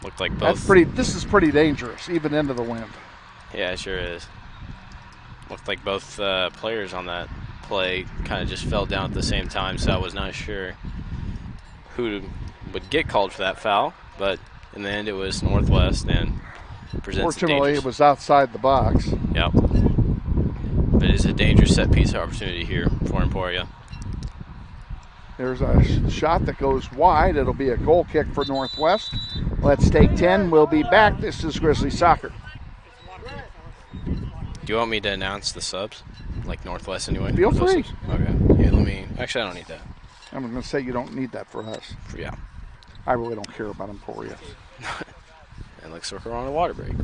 Looked like both. This is pretty dangerous, even into the wind. Yeah, it sure is. Looked like both players on that play kind of just fell down at the same time, so I was not sure who would get called for that foul, but in the end it was Northwest and presents Fortunately, it was outside the box. Yep. But it is a dangerous set piece opportunity here for Emporia. There's a shot that goes wide. It'll be a goal kick for Northwest. Let's take 10. We'll be back. This is Grizzly Soccer. Do you want me to announce the subs? Like Northwest anyway? Feel free. Okay. Yeah, actually, I don't need that. I'm going to say you don't need that for us. Yeah. I really don't care about Emporia. And looks like we're on a water break.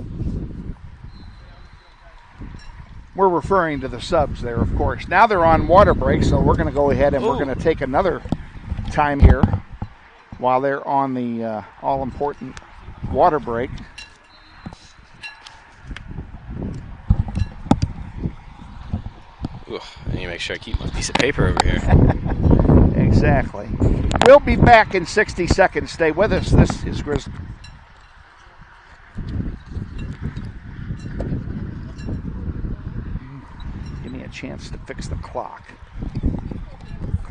We're referring to the subs there, of course. Now they're on water break, so we're going to go ahead and we're going to take another time here while they're on the all-important water break. Ooh, I need to make sure I keep my piece of paper over here. Exactly. We'll be back in 60 seconds. Stay with us. This is Grizzly. Give me a chance to fix the clock.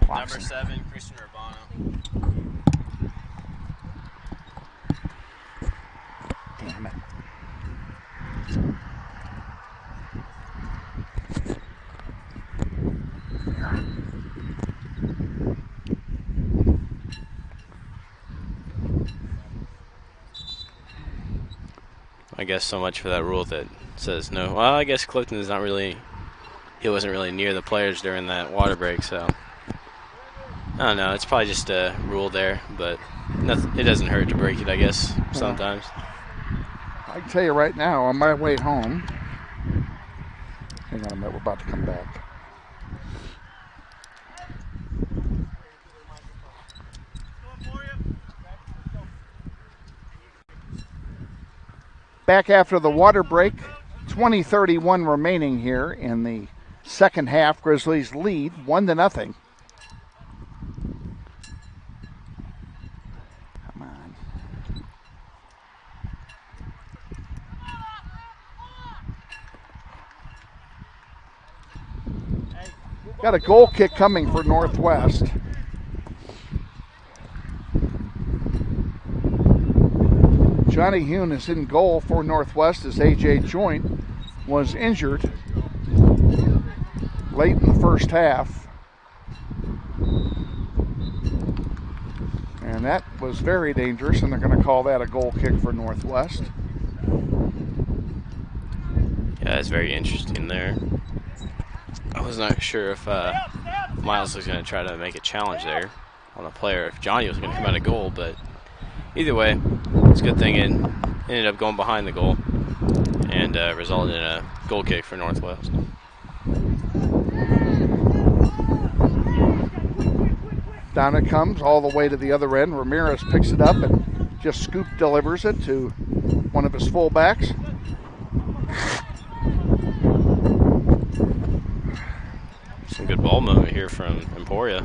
Number 7, Christian Urbano. guess, so much for that rule that says no. Well, I guess Clifton is not really. He wasn't really near the players during that water break, so I don't know. It's probably just a rule there, but it doesn't hurt to break it, I guess, sometimes. I can tell you right now, on my way home, hang on a minute, we're about to come back. Back after the water break, 20:31 remaining here in the second half. Grizzlies lead 1-0. Come on. Got a goal kick coming for Northwest. Johnny Hune is in goal for Northwest as A.J. Joint was injured late in the first half. And that was very dangerous, and they're going to call that a goal kick for Northwest. Yeah, it's very interesting there. I was not sure if Miles was going to try to make a challenge there on the player, if Johnny was going to come out of goal, but either way, it's a good thing it ended up going behind the goal and resulted in a goal kick for Northwest. Down it comes all the way to the other end. Ramirez picks it up and just scoop delivers it to one of his fullbacks. Some good ball movement here from Emporia.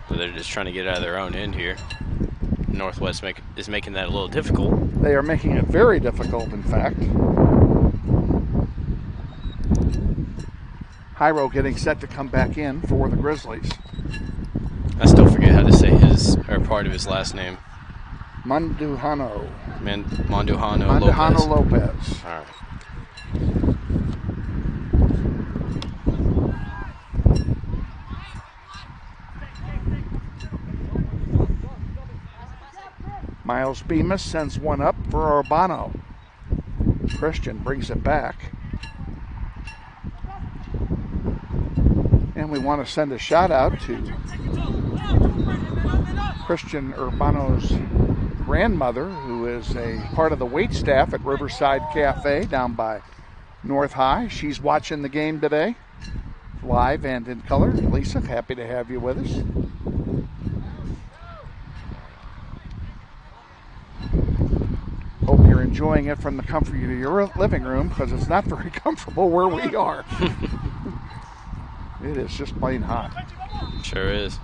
But they're just trying to get out of their own end here. Northwest is making that a little difficult. They are making it very difficult, in fact. Hyro getting set to come back in for the Grizzlies. I still forget how to say part of his last name. Mandujano. Mandujano Lopez. All right. Miles Bemis sends one up for Urbano. Christian brings it back. And we want to send a shout out to Christian Urbano's grandmother, who is a part of the wait staff at Riverside Cafe down by North High. She's watching the game today, live and in color. Lisa, happy to have you with us. Hope you're enjoying it from the comfort of your living room, because it's not very comfortable where we are. It is just plain hot. Sure is.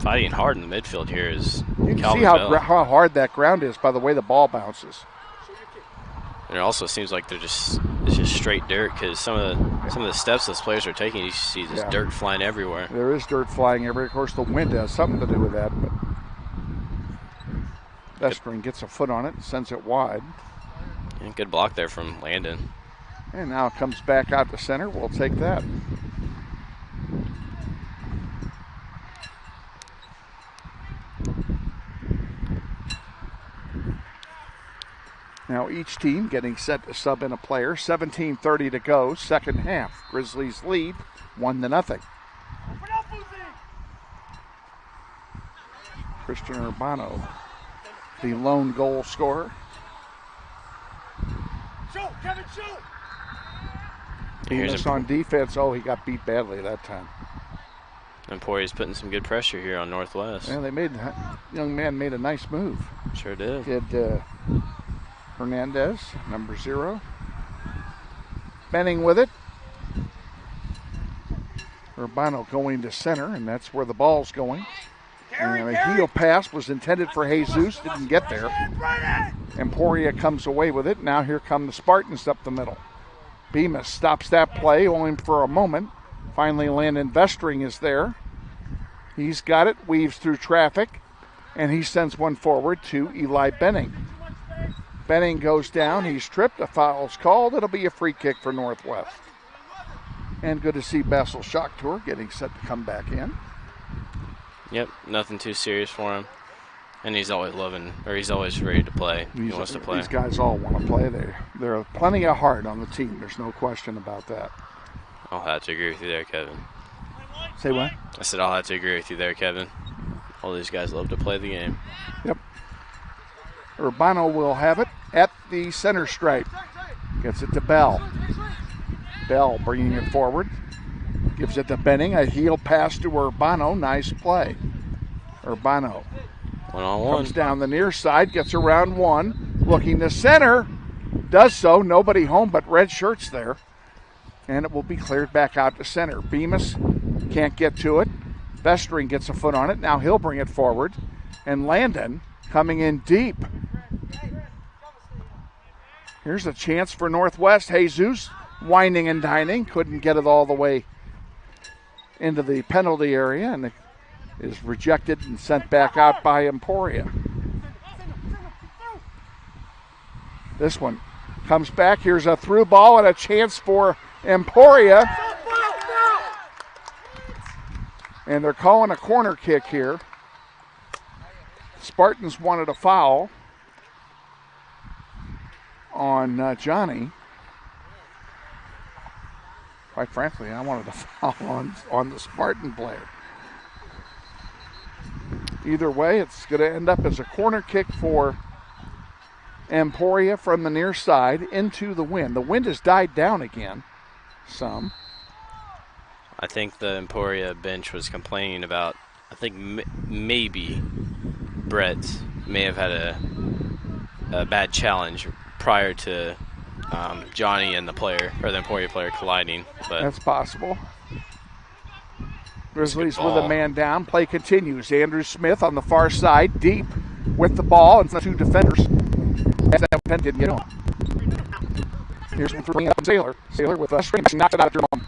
Fighting hard in the midfield here is You can Calvin see Bell. how hard that ground is by the way the ball bounces. And it also seems like it's just straight dirt, because some of the steps those players are taking, you see this dirt flying everywhere. There is dirt flying everywhere. Of course, the wind has something to do with that, but Vestering gets a foot on it and sends it wide. Yeah, good block there from Landon. And now it comes back out to center. We'll take that. Now each team getting set to sub in a player. 17:30 to go, second half. Grizzlies lead 1-0. Christian Urbano, the lone goal scorer. Shoot, Kevin, shoot! Bemis on defense. Oh, he got beat badly that time. Emporia's putting some good pressure here on Northwest. Yeah, young man made a nice move. Sure did. Hernandez, number 0. Benning with it. Urbano going to center, and that's where the ball's going. And a heel pass was intended for Jesus, didn't get there. Emporia comes away with it. Now here come the Spartans up the middle. Bemis stops that play only for a moment. Finally, Landon Vestering is there. He's got it, weaves through traffic, and he sends one forward to Eli Benning. Benning goes down, he's tripped, a foul's called. It'll be a free kick for Northwest. And good to see Basil Shocktour getting set to come back in. Yep, nothing too serious for him. And he's always he's always ready to play. He wants to play. These guys all want to play. There are plenty of heart on the team. There's no question about that. I'll have to agree with you there, Kevin. Say what? I said I'll have to agree with you there, Kevin. All these guys love to play the game. Yep. Urbano will have it at the center stripe. Gets it to Bell. Bell bringing it forward. Gives it to Benning. A heel pass to Urbano. Nice play. Urbano. One-on-one. Comes down the near side. Gets around one. Looking to center. Does so. Nobody home but red shirts there. And it will be cleared back out to center. Bemis can't get to it. Vestering gets a foot on it. Now he'll bring it forward. And Landon coming in deep. Here's a chance for Northwest. Jesus winding and dining. Couldn't get it all the way into the penalty area and is rejected and sent back out by Emporia. This one comes back. Here's a through ball and a chance for Emporia. And they're calling a corner kick here. Spartans wanted a foul on Johnny. Quite frankly, I wanted a foul on the Spartan player. Either way, it's going to end up as a corner kick for Emporia from the near side into the wind. The wind has died down again some. I think the Emporia bench was complaining about, I think maybe Brett may have had a bad challenge prior to Johnny and the player, or the Emporia player, colliding. But that's possible. Grizzlies with a man down. Play continues. Andrew Smith on the far side, deep with the ball, and two defenders. As that pen didn't get on. Here's one throwing up Sailor. Sailor with a string, knocked it out of Jerome.